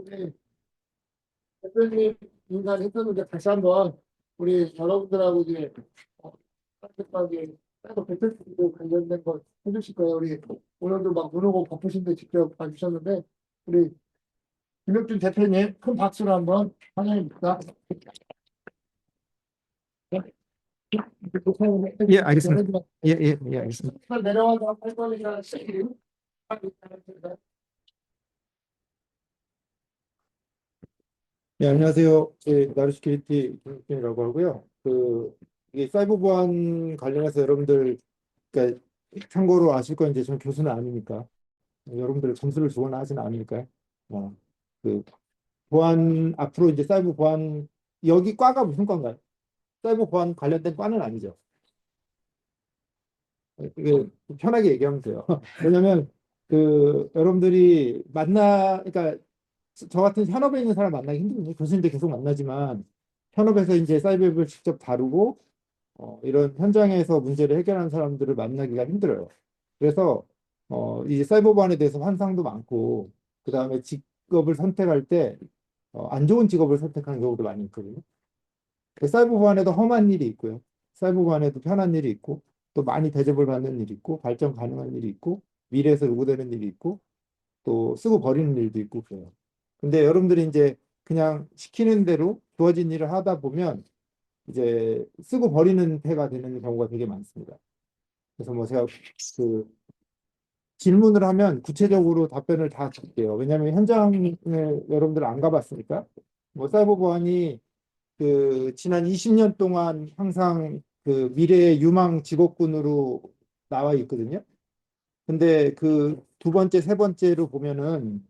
우리 대표님 인간 했었는데 다시 한번 우리 여러분들하고 이제 따뜻하게 따로 배틀도 관련된 거 해주실 거예요. 우리 오늘도 막 누르고 바쁘신데 직접 봐주셨는데 우리 김혁준 대표님 큰 박수로 한번 환영합니다. 예, 알겠습니다. 예, 알겠습니다. 내려와서 할 거니까 예, 안녕하세요. 나루시큐리티 김국준이라고 하고요. 이게 사이버 보안 관련해서 여러분들, 그러니까 참고로 아실 건 이제 저는 교수는 아니니까 여러분들 점수를 주거나 하지는 않으니까요. 어, 그 보안 앞으로 이제 사이버 보안 여기 과가 무슨 과인가요? 사이버 보안 관련된 과는 아니죠. 이게 편하게 얘기하면 돼요. 왜냐면 여러분들이 그러니까 저 같은 현업에 있는 사람 만나기 힘들거든요. 교수님들 계속 만나지만 현업에서 이제 사이버를 직접 다루고 이런 현장에서 문제를 해결하는 사람들을 만나기가 힘들어요. 그래서 이제 사이버 보안에 대해서 환상도 많고 그 다음에 직업을 선택할 때 안 좋은 직업을 선택하는 경우도 많이 있거든요. 사이버 보안에도 험한 일이 있고요. 사이버 보안에도 편한 일이 있고 또 많이 대접을 받는 일이 있고 발전 가능한 일이 있고 미래에서 요구되는 일이 있고 또 쓰고 버리는 일도 있고 그래요. 근데 여러분들이 이제 그냥 시키는 대로 주어진 일을 하다 보면 이제 쓰고 버리는 태가 되는 경우가 되게 많습니다. 그래서 뭐 제가 그 질문을 하면 구체적으로 답변을 다 드릴게요. 왜냐하면 현장에 여러분들 안 가봤으니까. 뭐 사이버 보안이 지난 20년 동안 항상 미래의 유망 직업군으로 나와 있거든요. 근데 두 번째, 세 번째로 보면은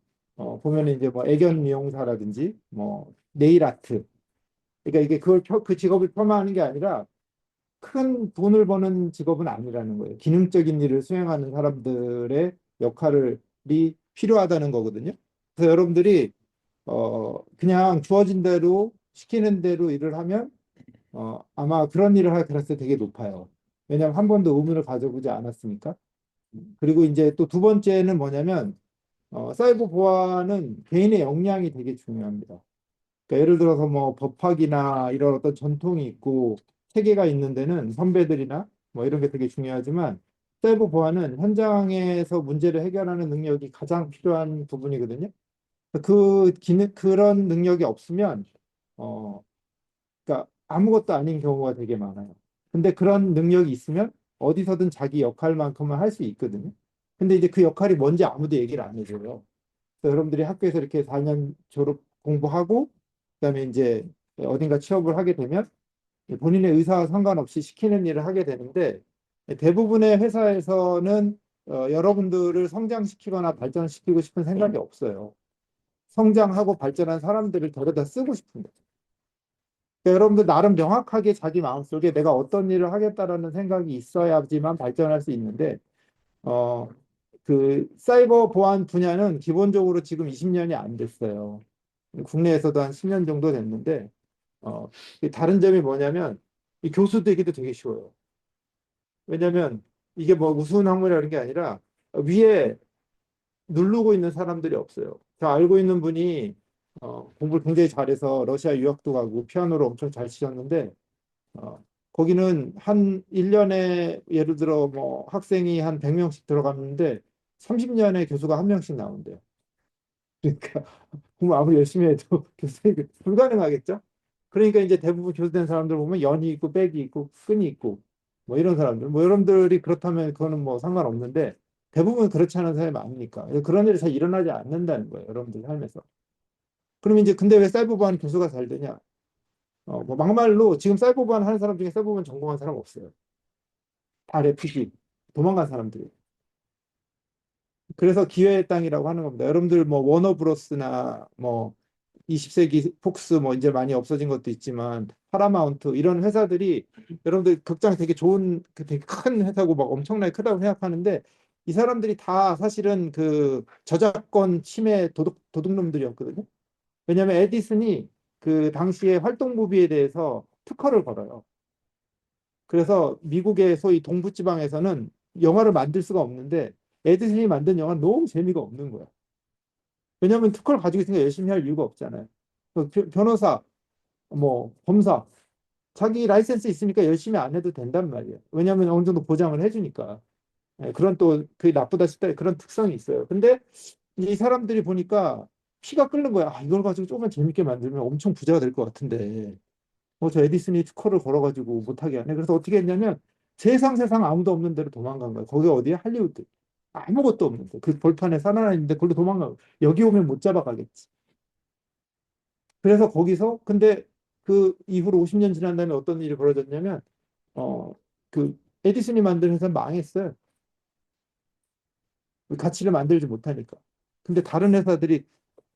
이제 뭐 애견 미용사라든지 뭐 네일 아트. 그러니까 이게 그 직업을 폄하하는 게 아니라 큰 돈을 버는 직업은 아니라는 거예요. 기능적인 일을 수행하는 사람들의 역할이 필요하다는 거거든요. 그래서 여러분들이 그냥 주어진 대로 시키는 대로 일을 하면 아마 그런 일을 할 가능성이 되게 높아요. 왜냐하면 한 번도 의무를 가져보지 않았으니까. 그리고 이제 또 두 번째는 뭐냐면 사이버 보안은 개인의 역량이 되게 중요합니다. 그러니까 예를 들어서 뭐 법학이나 이런 어떤 전통이 있고 체계가 있는 데는 선배들이나 뭐 이런 게 되게 중요하지만 사이버 보안은 현장에서 문제를 해결하는 능력이 가장 필요한 부분이거든요. 그런 능력이 없으면 어, 그러니까 아무것도 아닌 경우가 되게 많아요. 근데 그런 능력이 있으면 어디서든 자기 역할만큼은 할 수 있거든요. 근데 이제 그 역할이 뭔지 아무도 얘기를 안 해줘요. 그래서 여러분들이 학교에서 이렇게 4년 졸업 공부하고 그다음에 이제 어딘가 취업을 하게 되면 본인의 의사와 상관없이 시키는 일을 하게 되는데 대부분의 회사에서는 여러분들을 성장시키거나 발전시키고 싶은 생각이 없어요. 성장하고 발전한 사람들을 데려다 쓰고 싶은 거죠. 그러니까 여러분들 나름 명확하게 자기 마음속에 내가 어떤 일을 하겠다라는 생각이 있어야지만 발전할 수 있는데 어, 사이버 보안 분야는 기본적으로 지금 20년이 안 됐어요. 국내에서도 한 10년 정도 됐는데 어, 이 다른 점이 뭐냐면 이 교수 되기도 되게 쉬워요. 왜냐면 이게 뭐 우스운 학문이라는 게 아니라 위에 누르고 있는 사람들이 없어요. 저 알고 있는 분이 공부를 굉장히 잘해서 러시아 유학도 가고 피아노를 엄청 잘 치셨는데 거기는 한 1년에 예를 들어 뭐 학생이 한 100명씩 들어갔는데 30년에 교수가 한 명씩 나온대요. 그러니까 공부 아무리 열심히 해도 교수에게 불가능하겠죠? 그러니까 이제 대부분 교수된 사람들 보면 연이 있고 백이 있고 끈이 있고 뭐 이런 사람들 뭐 여러분들이 그렇다면 그거는 뭐 상관없는데 대부분 그렇지 않은 사람이 많으니까 그런 일이 잘 일어나지 않는다는 거예요. 여러분들 삶에서. 그럼 이제 근데 왜 사이버 보안 교수가 잘 되냐? 뭐 막말로 지금 사이버 보안 하는 사람 중에 사이버 보안 전공한 사람 없어요. 다 레퓨지 도망간 사람들이. 그래서 기회의 땅이라고 하는 겁니다. 여러분들 뭐 워너브로스나 뭐 20세기 폭스 뭐 이제 많이 없어진 것도 있지만 파라마운트 이런 회사들이 여러분들 극장 되게 좋은 되게 큰 회사고 막 엄청나게 크다고 생각하는데 이 사람들이 다 사실은 저작권 침해 도둑놈들이었거든요. 왜냐하면 에디슨이 그 당시에 활동무비에 대해서 특허를 걸어요. 그래서 미국의 소위 동부지방에서는 영화를 만들 수가 없는데 에디슨이 만든 영화는 너무 재미가 없는 거야. 왜냐하면 특허를 가지고 있으니까 열심히 할 이유가 없잖아요. 변호사, 뭐 검사, 자기 라이센스 있으니까 열심히 안 해도 된단 말이에요. 왜냐하면 어느 정도 보장을 해주니까. 예, 그런 또 그게 나쁘다 싶다 그런 특성이 있어요. 근데 이 사람들이 보니까 피가 끓는 거야. 아, 이걸 가지고 조금만 재밌게 만들면 엄청 부자가 될 것 같은데. 저 에디슨이 특허를 걸어가지고 못하게 하네. 그래서 어떻게 했냐면 세상 아무도 없는 데로 도망간 거야. 거기 어디야? 할리우드. 아무것도 없는데. 그 벌판에 산 하나 있는데 거기로 도망가. 여기 오면 못 잡아가겠지. 그래서 거기서 근데 그 이후로 50년 지난 다음에 어떤 일이 벌어졌냐면 어 그 에디슨이 만든 회사 망했어요. 가치를 만들지 못하니까. 근데 다른 회사들이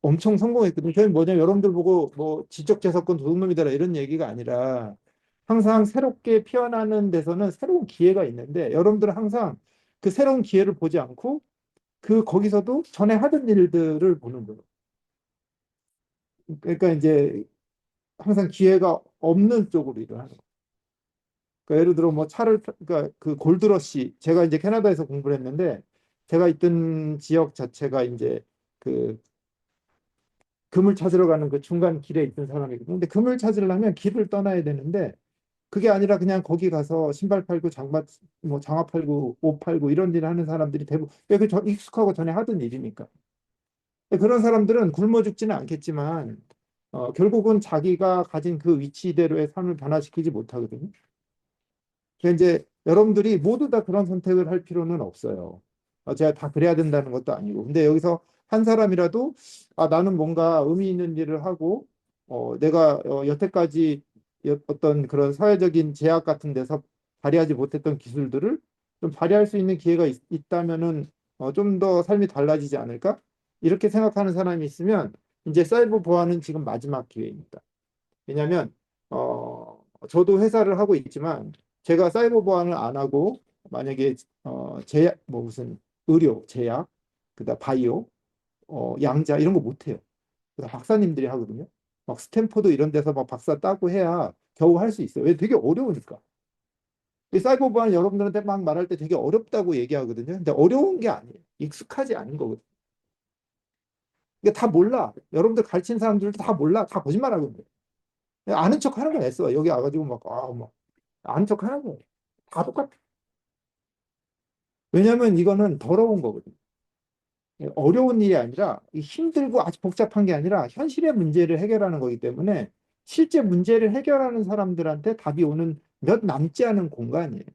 엄청 성공했거든요. 저희 뭐냐면 여러분들 보고 뭐 지적재산권 도둑놈이다 이런 얘기가 아니라 항상 새롭게 피어나는 데서는 새로운 기회가 있는데 여러분들은 항상 그 새로운 기회를 보지 않고 그 거기서도 전에 하던 일들을 보는 거예요. 그러니까 이제 항상 기회가 없는 쪽으로 일을 하는 거예요. 그러니까 예를 들어 뭐 그러니까 그 골드러시 제가 이제 캐나다에서 공부를 했는데 제가 있던 지역 자체가 이제 그 금을 찾으러 가는 그 중간 길에 있던 사람이거든요. 근데 금을 찾으려면 길을 떠나야 되는데 그게 아니라 그냥 거기 가서 신발 팔고 뭐 장화 팔고 옷 팔고 이런 일을 하는 사람들이 대부분 익숙하고 전에 하던 일이니까. 그런 사람들은 굶어 죽지는 않겠지만 결국은 자기가 가진 그 위치대로의 삶을 변화시키지 못하거든요. 그러니까 이제 여러분들이 모두 다 그런 선택을 할 필요는 없어요. 제가 다 그래야 된다는 것도 아니고. 근데 여기서 한 사람이라도 나는 뭔가 의미 있는 일을 하고 내가 여태까지 어떤 그런 사회적인 제약 같은 데서 발휘하지 못했던 기술들을 좀 발휘할 수 있는 기회가 있다면은 좀 더 삶이 달라지지 않을까? 이렇게 생각하는 사람이 있으면 이제 사이버 보안은 지금 마지막 기회입니다. 왜냐하면 저도 회사를 하고 있지만 제가 사이버 보안을 안 하고 만약에 제약 뭐 무슨 의료, 제약, 그다음 바이오, 양자 이런 거 못해요. 그다 박사님들이 하거든요. 막 스탠포드 이런 데서 막 박사 따고 해야 겨우 할 수 있어요. 왜 되게 어려우니까. 이 사이버 보안 여러분들한테 막 말할 때 되게 어렵다고 얘기하거든요. 근데 어려운 게 아니에요. 익숙하지 않은 거거든요. 이게 다 몰라. 여러분들 가르치는 사람들도 다 몰라. 다 거짓말하거든요. 아는 척 하는 거야, 했어. 여기 와가지고 막 아는 척 하는 거예요. 다 똑같아. 왜냐면 이거는 더러운 거거든요. 어려운 일이 아니라 힘들고 아주 복잡한 게 아니라 현실의 문제를 해결하는 거기 때문에 실제 문제를 해결하는 사람들한테 답이 오는 몇 남지 않은 공간이에요.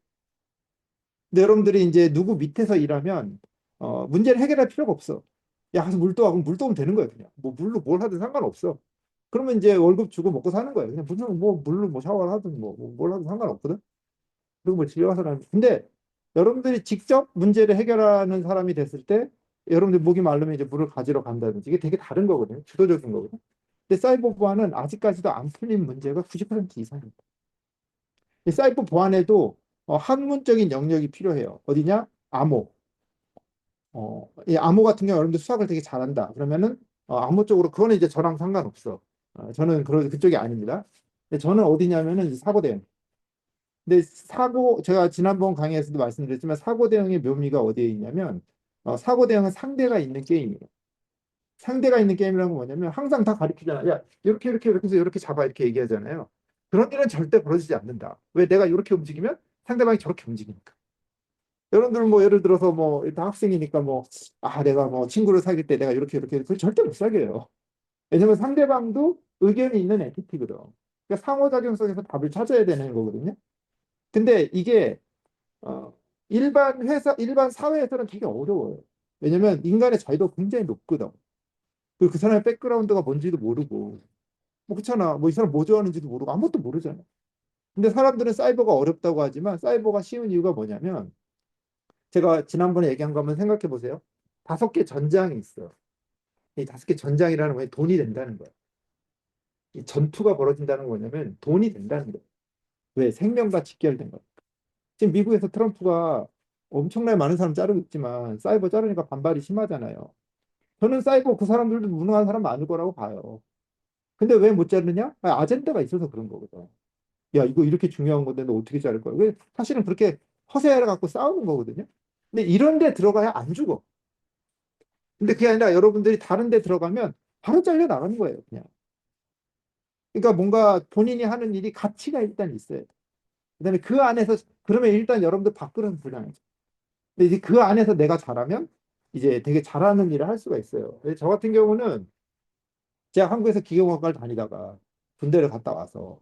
근데 여러분들이 이제 누구 밑에서 일하면 문제를 해결할 필요가 없어. 야, 가서 물 떠와. 그럼 물 떠오면 되는 거예요, 그냥. 뭐 물로 뭘 하든 상관없어. 그러면 이제 월급 주고 먹고 사는 거예요. 그냥 무슨 뭐 물로 뭐 샤워를 하든 뭘 하든 상관없거든. 그리고 뭐 집에 와서 하는. 근데 여러분들이 직접 문제를 해결하는 사람이 됐을 때 여러분들 목이 마르면 이제 물을 가지러 간다든지 이게 되게 다른 거거든요. 주도적인 거거든요. 근데 사이버 보안은 아직까지도 안 풀린 문제가 90% 이상입니다. 이 사이버 보안에도 학문적인 영역이 필요해요. 어디냐? 암호. 이 암호 같은 경우 여러분들 수학을 되게 잘한다. 그러면은 암호 쪽으로 그거는 이제 저랑 상관없어. 저는 그쪽이 아닙니다. 근데 저는 어디냐면은 사고 대응. 근데 제가 지난번 강의에서도 말씀드렸지만 사고 대응의 묘미가 어디에 있냐면, 사고 대응은 상대가 있는 게임이에요. 상대가 있는 게임이라는 건 뭐냐면, 항상 다 가르치잖아. 야, 이렇게 해서 이렇게 잡아. 이렇게 얘기하잖아요. 그런 일은 절대 벌어지지 않는다. 왜 내가 이렇게 움직이면 상대방이 저렇게 움직이니까. 여러분들 뭐 예를 들어서 뭐 일단 학생이니까 내가 뭐 친구를 사귈 때 내가 이렇게 그걸 절대 못 사귀어요. 왜냐면 상대방도 의견이 있는 엔티티거든. 그러니까 상호작용 속에서 답을 찾아야 되는 거거든요. 근데 이게 어, 일반 사회에서는 되게 어려워요. 왜냐면 인간의 자유도가 굉장히 높거든. 그리고 그 사람의 백그라운드가 뭔지도 모르고, 뭐 그렇잖아. 뭐 이 사람 뭐 좋아하는지도 모르고 아무것도 모르잖아. 근데 사람들은 사이버가 어렵다고 하지만 사이버가 쉬운 이유가 뭐냐면 제가 지난번에 얘기한 거 한번 생각해 보세요. 5개 전장이 있어. 이 5개 전장이라는 건 돈이 된다는 거야. 이 전투가 벌어진다는 거 뭐냐면 돈이 된다는 거야. 왜? 생명과 직결된 거야. 지금 미국에서 트럼프가 엄청나게 많은 사람 자르고 있지만 사이버 자르니까 반발이 심하잖아요. 저는 사이버 그 사람들도 무능한 사람 많을 거라고 봐요. 근데 왜 못 자르냐? 아젠다가 있어서 그런 거거든. 야, 이거 이렇게 중요한 건데 너 어떻게 자를 거야? 사실은 그렇게 허세를 갖고 싸우는 거거든요. 근데 이런 데 들어가야 안 죽어. 근데 그게 아니라 여러분들이 다른 데 들어가면 바로 잘려 나가는 거예요, 그냥. 그러니까 뭔가 본인이 하는 일이 가치가 일단 있어요. 그다음에 그 안에서 그러면 일단 여러분들 밖으로는 불량하죠. 근데 이제 그 안에서 내가 잘하면 이제 되게 잘하는 일을 할 수가 있어요. 근데 저 같은 경우는 제가 한국에서 기계공학과를 다니다가 군대를 갔다 와서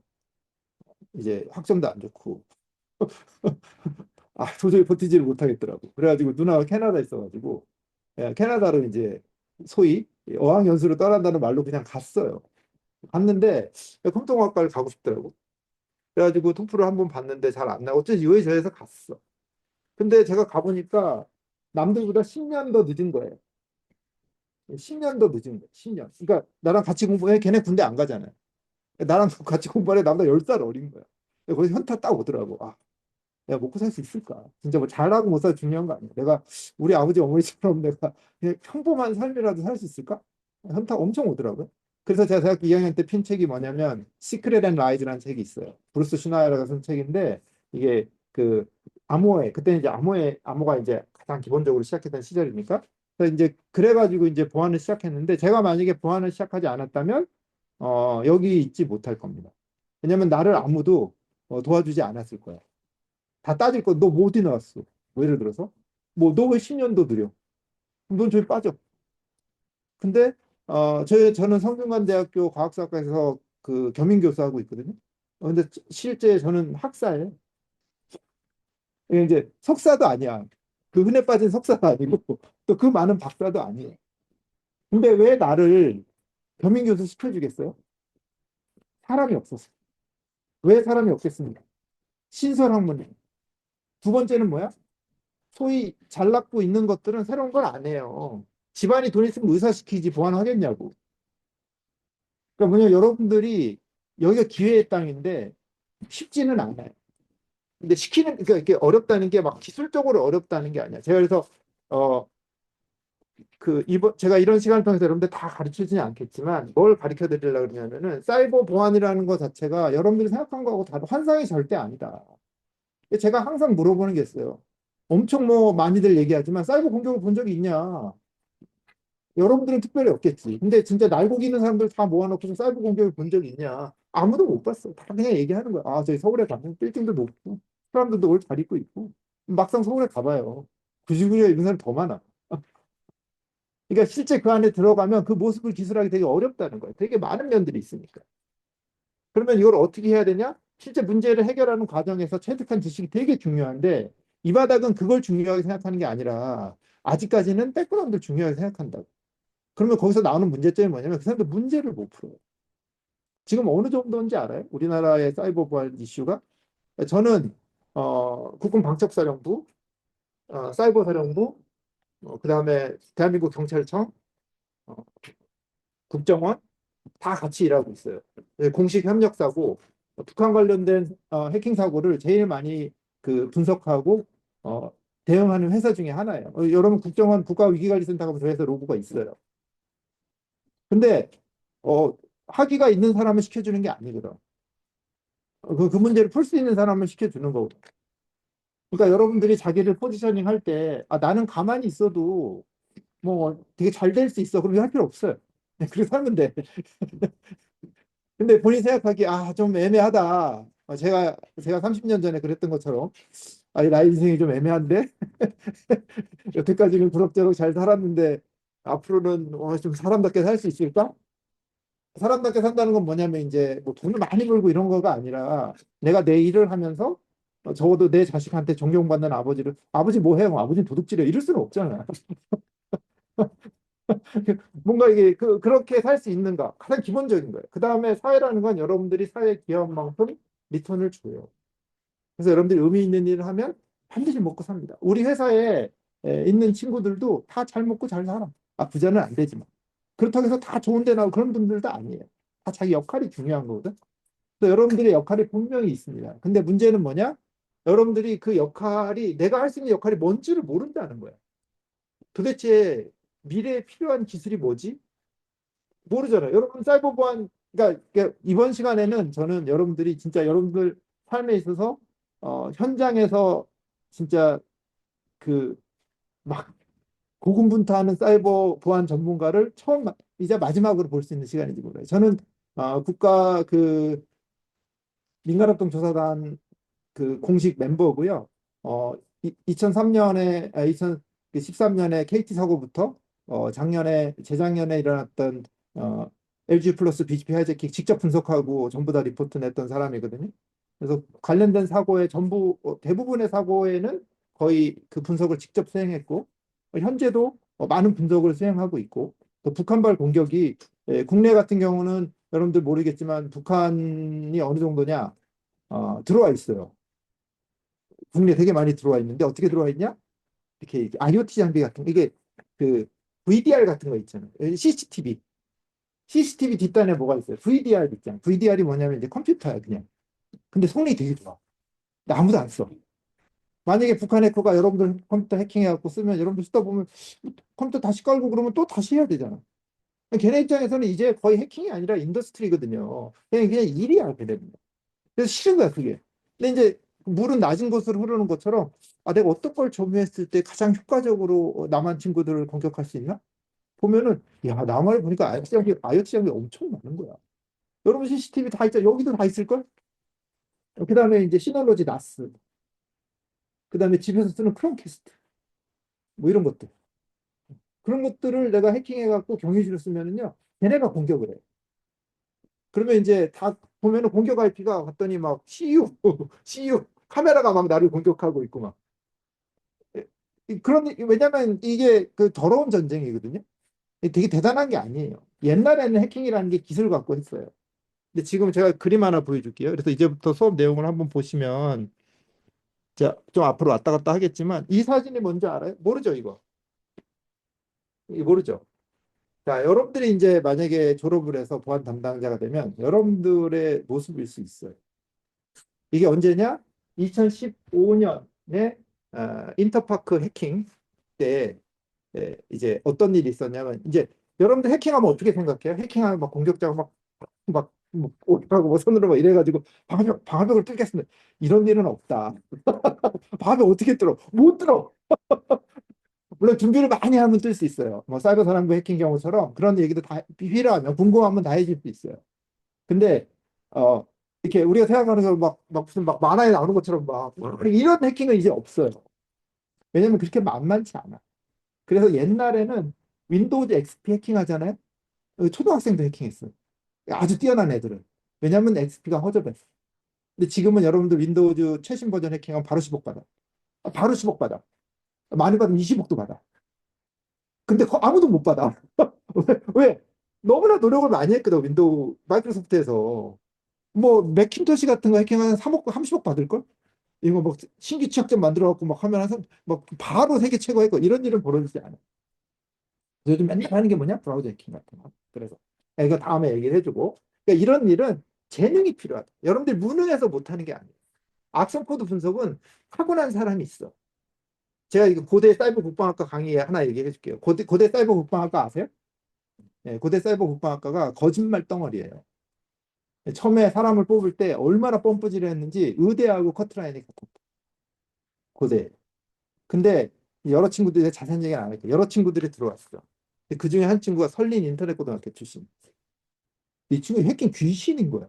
이제 학점도 안 좋고 아 도저히 버티지를 못하겠더라고. 그래가지고 누나가 캐나다에 있어가지고 캐나다로 이제 소위 어학연수로 떠난다는 말로 그냥 갔어요. 갔는데 컴퓨터공학과를 가고 싶더라고. 그래가지고 토플을 한번 봤는데 잘 안 나고 어쩐지 요의저에서 갔어. 근데 제가 가보니까 남들보다 10년 더 늦은 거예요. 10년 더 늦은 거예요. 10년. 그러니까 나랑 같이 공부해. 걔네 군대 안 가잖아요. 나랑 같이 공부하래. 나보다 10살 어린 거야. 거기서 현타 딱 오더라고. 아, 내가 먹고 살 수 있을까? 진짜 뭐 잘하고 못 살 중요한 거 아니야. 내가 우리 아버지 어머니처럼 내가 그냥 평범한 삶이라도 살 수 있을까? 현타 엄청 오더라고요. 그래서 제가 대학교 2학년 때 핀 책이 뭐냐면 시크릿 앤 라이즈라는 책이 있어요. 브루스 슈나이어가 쓴 책인데 이게 그 암호회 그때는 이제 암호가 이제 가장 기본적으로 시작했던 시절이니까 그래서 이제 그래가지고 이제 보안을 시작했는데 제가 만약에 보안을 시작하지 않았다면 여기 있지 못할 겁니다. 왜냐면 나를 아무도 도와주지 않았을 거야. 다 따질 거, 너 뭐 어디 나왔어? 뭐 예를 들어서, 뭐, 너 왜 10년도 느려? 그럼 넌 저기 빠져. 근데, 저는 성균관대학교 과학사학과에서 그 겸임교수 하고 있거든요. 근데 실제 저는 학사예요. 이게 이제 석사도 아니야. 그 흔해 빠진 석사도 아니고, 또 그 많은 박사도 아니에요. 근데 왜 나를 겸임교수 시켜주겠어요? 사람이 없었어. 왜 사람이 없겠습니까? 신설학문이에요. 두 번째는 뭐야? 소위 잘났고 있는 것들은 새로운 걸 안 해요. 집안이 돈 있으면 의사시키지 보완하겠냐고. 그러니까 뭐냐 여러분들이 여기가 기회의 땅인데 쉽지는 않아요. 근데 시키는 그러니까 이게 어렵다는 게 막 기술적으로 어렵다는 게 아니야. 제가 그래서 어 그 이번 제가 이런 시간을 통해서 여러분들 다 가르치지는 않겠지만 뭘 가르쳐 드리려고 그러냐면은 사이버 보안이라는 것 자체가 여러분들이 생각한 거하고 다른 환상이 절대 아니다. 제가 항상 물어보는 게 있어요. 엄청 뭐 많이들 얘기하지만 사이버 공격을 본 적이 있냐? 여러분들은 특별히 없겠지. 근데 진짜 날고기는 사람들 다 모아놓고서 사이버 공격을 본 적이 있냐? 아무도 못 봤어. 다 그냥 얘기하는 거야. 아, 저기 서울에 가면 빌딩도 높고, 사람들도 옷 잘 입고 있고. 막상 서울에 가봐요. 99년 입은 사람 더 많아. 그러니까 실제 그 안에 들어가면 그 모습을 기술하기 되게 어렵다는 거예요. 되게 많은 면들이 있으니까. 그러면 이걸 어떻게 해야 되냐? 실제 문제를 해결하는 과정에서 체득한 지식이 되게 중요한데, 이 바닥은 그걸 중요하게 생각하는 게 아니라, 아직까지는 백그라운드를 중요하게 생각한다. 그러면 거기서 나오는 문제점이 뭐냐면 그 사람들 문제를 못 풀어요. 지금 어느 정도인지 알아요? 우리나라의 사이버 보안 이슈가? 저는 국군방첩사령부, 사이버사령부, 그다음에 대한민국 경찰청, 어, 국정원 다 같이 일하고 있어요. 네, 공식 협력사고 북한 관련된 해킹 사고를 제일 많이 그 분석하고 어, 대응하는 회사 중에 하나예요. 여러분 국정원 국가위기관리센터가 무슨 회사 로고가 있어요. 근데 어, 학위가 있는 사람을 시켜주는 게 아니거든. 그 문제를 풀 수 있는 사람을 시켜주는 거고. 그러니까 여러분들이 자기를 포지셔닝 할 때, 아, 나는 가만히 있어도 뭐 되게 잘 될 수 있어. 그럼 할 필요 없어요. 그렇게 살면 돼. 근데 본인 생각하기에, 아, 좀 애매하다. 제가 30년 전에 그랬던 것처럼, 아, 이 나이 인생이 좀 애매한데? 여태까지는 그럭저럭 잘 살았는데, 앞으로는 좀 사람답게 살 수 있을까? 사람답게 산다는 건 뭐냐면 이제 뭐 돈을 많이 벌고 이런 거가 아니라 내가 내 일을 하면서 적어도 내 자식한테 존경받는 아버지를 아버지 뭐 해요? 아버지는 도둑질해. 이럴 수는 없잖아. 뭔가 이게 그렇게 살 수 있는가 가장 기본적인 거예요. 그 다음에 사회라는 건 여러분들이 사회에 기여한 만큼 리턴을 줘요. 그래서 여러분들이 의미 있는 일을 하면 반드시 먹고 삽니다. 우리 회사에 있는 친구들도 다 잘 먹고 잘 살아. 아, 부자는 안 되지만. 그렇다고 해서 다 좋은 데 나오고 그런 분들도 아니에요. 다 자기 역할이 중요한 거거든. 그래서 여러분들의 역할이 분명히 있습니다. 근데 문제는 뭐냐? 여러분들이 그 역할이 내가 할 수 있는 역할이 뭔지를 모른다는 거야. 도대체 미래에 필요한 기술이 뭐지? 모르잖아요. 여러분 사이버 보안 그러니까 이번 시간에는 저는 여러분들이 진짜 여러분들 삶에 있어서 현장에서 진짜 그 막 고군분투하는 사이버 보안 전문가를 이제 마지막으로 볼 수 있는 시간인지 몰라요. 저는 국가 그 민간활동 조사단 그 공식 멤버고요. 2003년에 2013년에 KT 사고부터 작년에 재작년에 일어났던 어, LG 플러스 BGP 하이제킹 직접 분석하고 전부 다 리포트 냈던 사람이거든요. 그래서 관련된 사고의 전부 대부분의 사고에는 거의 그 분석을 직접 수행했고 현재도 많은 분석을 수행하고 있고 또 북한발 공격이 국내 같은 경우는 여러분들 모르겠지만 북한이 어느 정도냐 들어와 있어요. 국내에 되게 많이 들어와 있는데 어떻게 들어와 있냐? 이렇게 IoT 장비 같은 거, 이게 그 VDR 같은 거 있잖아요. CCTV 뒷단에 뭐가 있어요? VDR 있잖아요. VDR이 뭐냐면 이제 컴퓨터야 그냥. 근데 성능이 되게 좋아. 근데 아무도 안 써. 만약에 북한 해커가 여러분들 컴퓨터 해킹해갖고 쓰면 여러분들 쓰다 보면 컴퓨터 다시 깔고 그러면 또 다시 해야 되잖아. 걔네 입장에서는 이제 거의 해킹이 아니라 인더스트리거든요. 그냥 일이야 걔네는. 그래서 싫은 거야 그게. 근데 이제 물은 낮은 곳으로 흐르는 것처럼 내가 어떤 걸 점유했을 때 가장 효과적으로 남한 친구들을 공격할 수 있나? 보면은 야 남한을 보니까 IoT 장비 엄청 많은 거야. 여러분 CCTV 다 있잖아. 여기도 다 있을걸? 그다음에 이제 시널로지 나스. 그다음에 집에서 쓰는 크롬캐스트. 뭐 이런 것들. 그런 것들을 내가 해킹해갖고 경유지로 쓰면은요. 걔네가 공격을 해. 그러면 이제 다 보면은 공격 IP가 갔더니 막 CU, CU 카메라가 막 나를 공격하고 있고 막. 왜냐면 이게 그 더러운 전쟁이거든요. 되게 대단한 게 아니에요. 옛날에는 해킹이라는 게 기술 갖고 했어요. 근데 지금 제가 그림 하나 보여줄게요. 그래서 이제부터 수업 내용을 한번 보시면 자, 좀 앞으로 왔다 갔다 하겠지만 이 사진이 뭔지 알아요? 모르죠, 이거. 이거 모르죠. 자, 여러분들이 이제 만약에 졸업을 해서 보안 담당자가 되면 여러분들의 모습일 수 있어요. 이게 언제냐? 2015년에 인터파크 해킹 때 이제 어떤 일이 있었냐면 이제 여러분들 해킹하면 어떻게 생각해요? 해킹하면 막 공격자가 막 오라고 뭐 손으로 막 이래가지고 방화벽을 뚫겠습니다. 이런 일은 없다. 방화벽 어떻게 뚫어? 못 뚫어. 물론 준비를 많이 하면 뜰 수 있어요. 뭐 사이버 사령부 해킹 경우처럼 그런 얘기도 다 필요하면 궁금하면 다 해줄 수 있어요. 근데 어 이렇게 우리가 생각하는 걸막 무슨 막 만화에 나오는 것처럼 막 이런 해킹은 이제 없어요. 왜냐면 그렇게 만만치 않아. 그래서 옛날에는 윈도우즈 XP 해킹 하잖아요. 초등학생도 해킹했어요. 아주 뛰어난 애들은. 왜냐면 XP가 허접했어. 근데 지금은 여러분들 윈도우즈 최신 버전 해킹하면 바로 10억 받아. 바로 10억 받아. 많이 받으면 20억도 받아. 근데 아무도 못 받아. 왜? 너무나 노력을 많이 했거든, 윈도우, 마이크로소프트에서. 뭐, 맥킨토시 같은 거 해킹하면 3억, 30억 받을걸? 이거 막 신규 취약점 만들어갖고 막 하면 막 바로 세계 최고 했고, 이런 일은 벌어지지 않아. 요즘 맨날 하는 게 뭐냐? 브라우저 해킹 같은 거. 그래서. 이거 다음에 얘기를 해주고. 그러니까 이런 일은 재능이 필요하다. 여러분들 무능해서 못하는 게 아니에요. 악성 코드 분석은 타고난 사람이 있어. 제가 이거 고대 사이버 국방학과 강의에 하나 얘기해 줄게요. 고대 사이버 국방학과 아세요? 네, 고대 사이버 국방학과가 거짓말 덩어리예요. 처음에 사람을 뽑을 때 얼마나 펌프질을 했는지 의대하고 커트라인이 같았다. 고대. 근데 여러 친구들이 자세한 얘기는 안 할게요. 여러 친구들이 들어왔어. 그 중에 한 친구가 설린 인터넷고등학교 출신. 이 친구 해킹 귀신인 거야.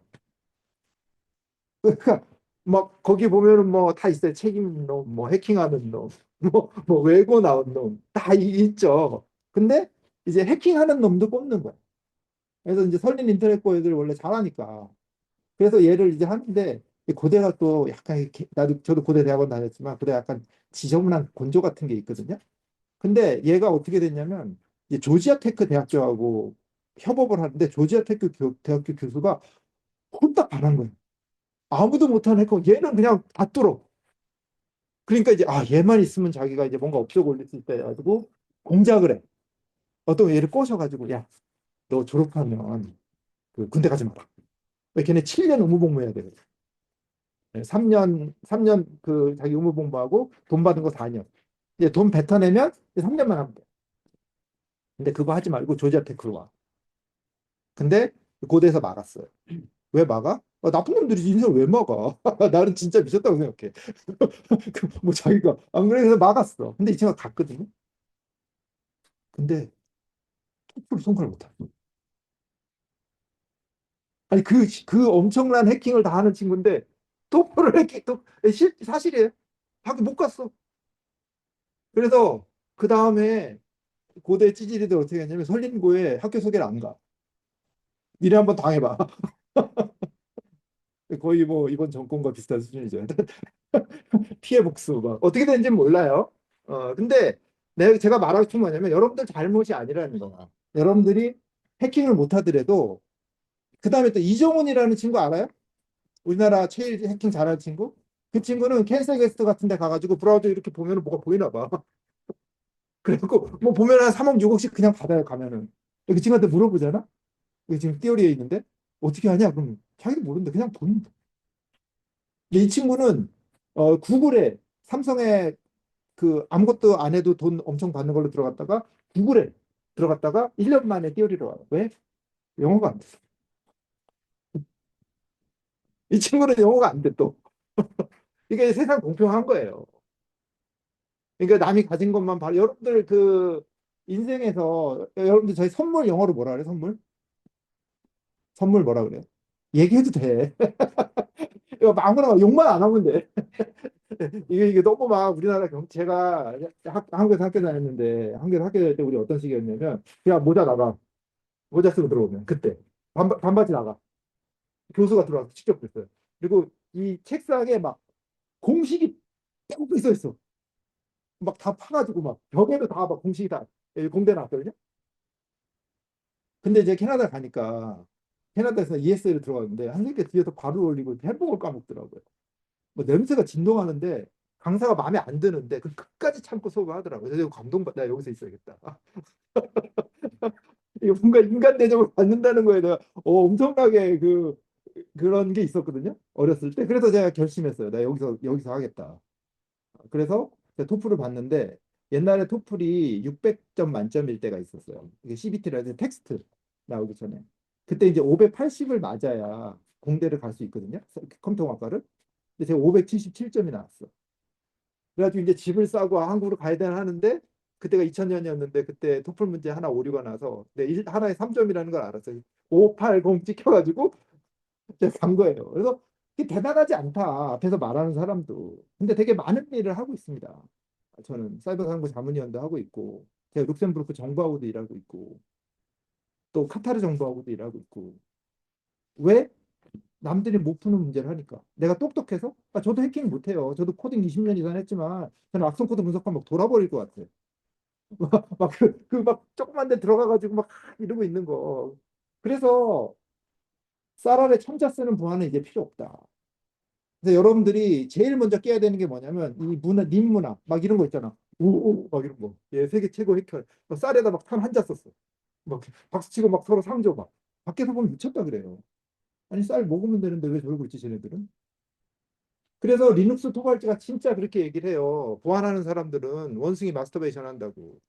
그러니까 막 거기 보면은 뭐 다 있어요. 책임 놈, 뭐 해킹하는 놈, 뭐 외고 나온 놈, 다 있죠. 근데 이제 해킹하는 놈도 뽑는 거야. 그래서 이제 설린 인터넷고 애들 원래 잘하니까. 그래서 얘를 이제 하는데 이 고대가 또 약간 저도 고대 대학원 다녔지만 고대 약간 지저분한 곤조 같은 게 있거든요. 근데 얘가 어떻게 됐냐면 이제 조지아 테크 대학교하고 협업을 하는데 조지아 테크 대학교 교수가 혼딱 반한 거예요. 아무도 못하는 해커 얘는 그냥 다 뚫어. 그러니까 이제 얘만 있으면 자기가 이제 뭔가 업적 올릴 수 있다 해가지고 공작을 해. 어떤 얘를 꼬셔가지고 야 너 졸업하면 그 군대 가지 마라. 왜 걔네 7년 의무복무해야 돼. 3년 그 자기 의무복무하고 돈 받은 거 4년. 이제 돈 뱉어내면 3년만 하면 돼. 근데 그거 하지 말고 조지아 테크로 와. 근데 고대에서 막았어요. 왜 막아? 나쁜 놈들이 인생을 왜 막아? 나는 진짜 미쳤다고 생각해. 뭐 자기가 안 그래서 막았어. 근데 이 친구가 갔거든요. 근데 토플 송크를 못해. 아니 그 엄청난 해킹을 다 하는 친구인데 토플을 해킹 또 사실이에요. 학교 못 갔어. 그래서 그 다음에 고대 찌질이들 어떻게 했냐면 설린고에 학교 소개를 안 가. 니네 한번 당해봐. 거의 뭐 이번 정권과 비슷한 수준이죠. 피해 복수 막 어떻게 되는지 몰라요. 근데 제가 말하고 싶은 건 뭐냐면 여러분들 잘못이 아니라는 거야. 여러분들이 해킹을 못 하더라도 그 다음에 또 이정훈이라는 친구 알아요? 우리나라 제일 해킹 잘하는 친구? 그 친구는 캔슬 게스트 같은 데 가가지고 브라우저 이렇게 보면 뭐가 보이나 봐. 그래갖고 뭐 보면 한 3억 6억씩 그냥 받아요 가면은. 그 친구한테 물어보잖아. 이게 지금 띠어리에 있는데 어떻게 하냐? 그럼 자기도 모르는데 그냥 본다. 이 친구는 구글에 삼성에 그 아무것도 안 해도 돈 엄청 받는 걸로 들어갔다가 구글에 들어갔다가 1년 만에 띠어리로 와요. 왜? 영어가 안 돼. 이 친구는 영어가 안 돼 또. 이게 세상 공평한 거예요. 그러니까 남이 가진 것만 바로 여러분들 그 인생에서 여러분들 저희 선물 영어로 뭐라 그래? 선물? 선물 뭐라 그래요? 얘기해도 돼. 이거 아무나 욕만 안 하면 돼. 이게 너무 막 우리나라 제가 한국에서 학교 다녔는데 한국에서 학교 다닐 때 우리 어떤 식이었냐면 그냥 모자 나가 모자 쓰고 들어오면 그때 반바지 나가 교수가 들어와서 직접 그랬어요. 그리고 이 책상에 막 공식이 뺑뺑 써 있어. 막 다 파가지고 막 벽에도 다 막 공식이 다 공대 나왔거든요. 근데 이제 캐나다 가니까 캐나다에서 ESL을 들어갔는데 한국에 뒤에서 발을 올리고 햄버거를 까먹더라고요. 뭐 냄새가 진동하는데 강사가 마음에 안 드는데 그 끝까지 참고 수업을 하더라고요. 그래서 감동받 나 여기서 있어야겠다. 이거 뭔가 인간 대접을 받는다는 거에 대한 엄청나게 그런 게 있었거든요. 어렸을 때. 그래서 제가 결심했어요. 나 여기서 하겠다. 그래서 제가 토플을 봤는데 옛날에 토플이 600점 만점일 때가 있었어요. 이게 CBT라 해서 텍스트 나오기 전에. 그때 이제 580을 맞아야 공대를 갈 수 있거든요. 컴퓨터공학과를. 근데 제가 577점이 나왔어. 그래가지고 이제 집을 싸고 한국으로 가야 되나 하는데 그때가 2000년이었는데 그때 토플 문제 하나 오류가 나서 하나에 3점이라는 걸 알았어요. 580 찍혀가지고 제가 간 거예요. 그래서 그게 대단하지 않다. 앞에서 말하는 사람도. 근데 되게 많은 일을 하고 있습니다. 저는 사이버 상부 자문위원도 하고 있고 제가 룩셈부르크 정부하고도 일하고 있고 또 카타르 정부하고도 일하고 있고 왜? 남들이 못 푸는 문제를 하니까. 내가 똑똑해서? 저도 해킹 못해요. 저도 코딩 20년 이상 했지만 저는 악성 코드 분석하면 막 돌아버릴 것 같아요. 막 조그만 데 들어가가지고 막 이러고 있는 거. 그래서 쌀알에 첨자 쓰는 보안은 이제 필요 없다. 그래서 여러분들이 제일 먼저 깨야 되는 게 뭐냐면 이 문화, 님 문화 막 이런 거 있잖아. 오오 막 이런 거. 예, 세계 최고 해커. 막 쌀에다 막 탄 한자 썼어. 막 박수 치고 막 서로 상조 막. 밖에서 보면 미쳤다 그래요. 아니 쌀 먹으면 되는데 왜 저러고 있지 쟤네들은? 그래서 리눅스 토발즈가 진짜 그렇게 얘기를 해요. 보안하는 사람들은 원숭이 마스터베이션 한다고.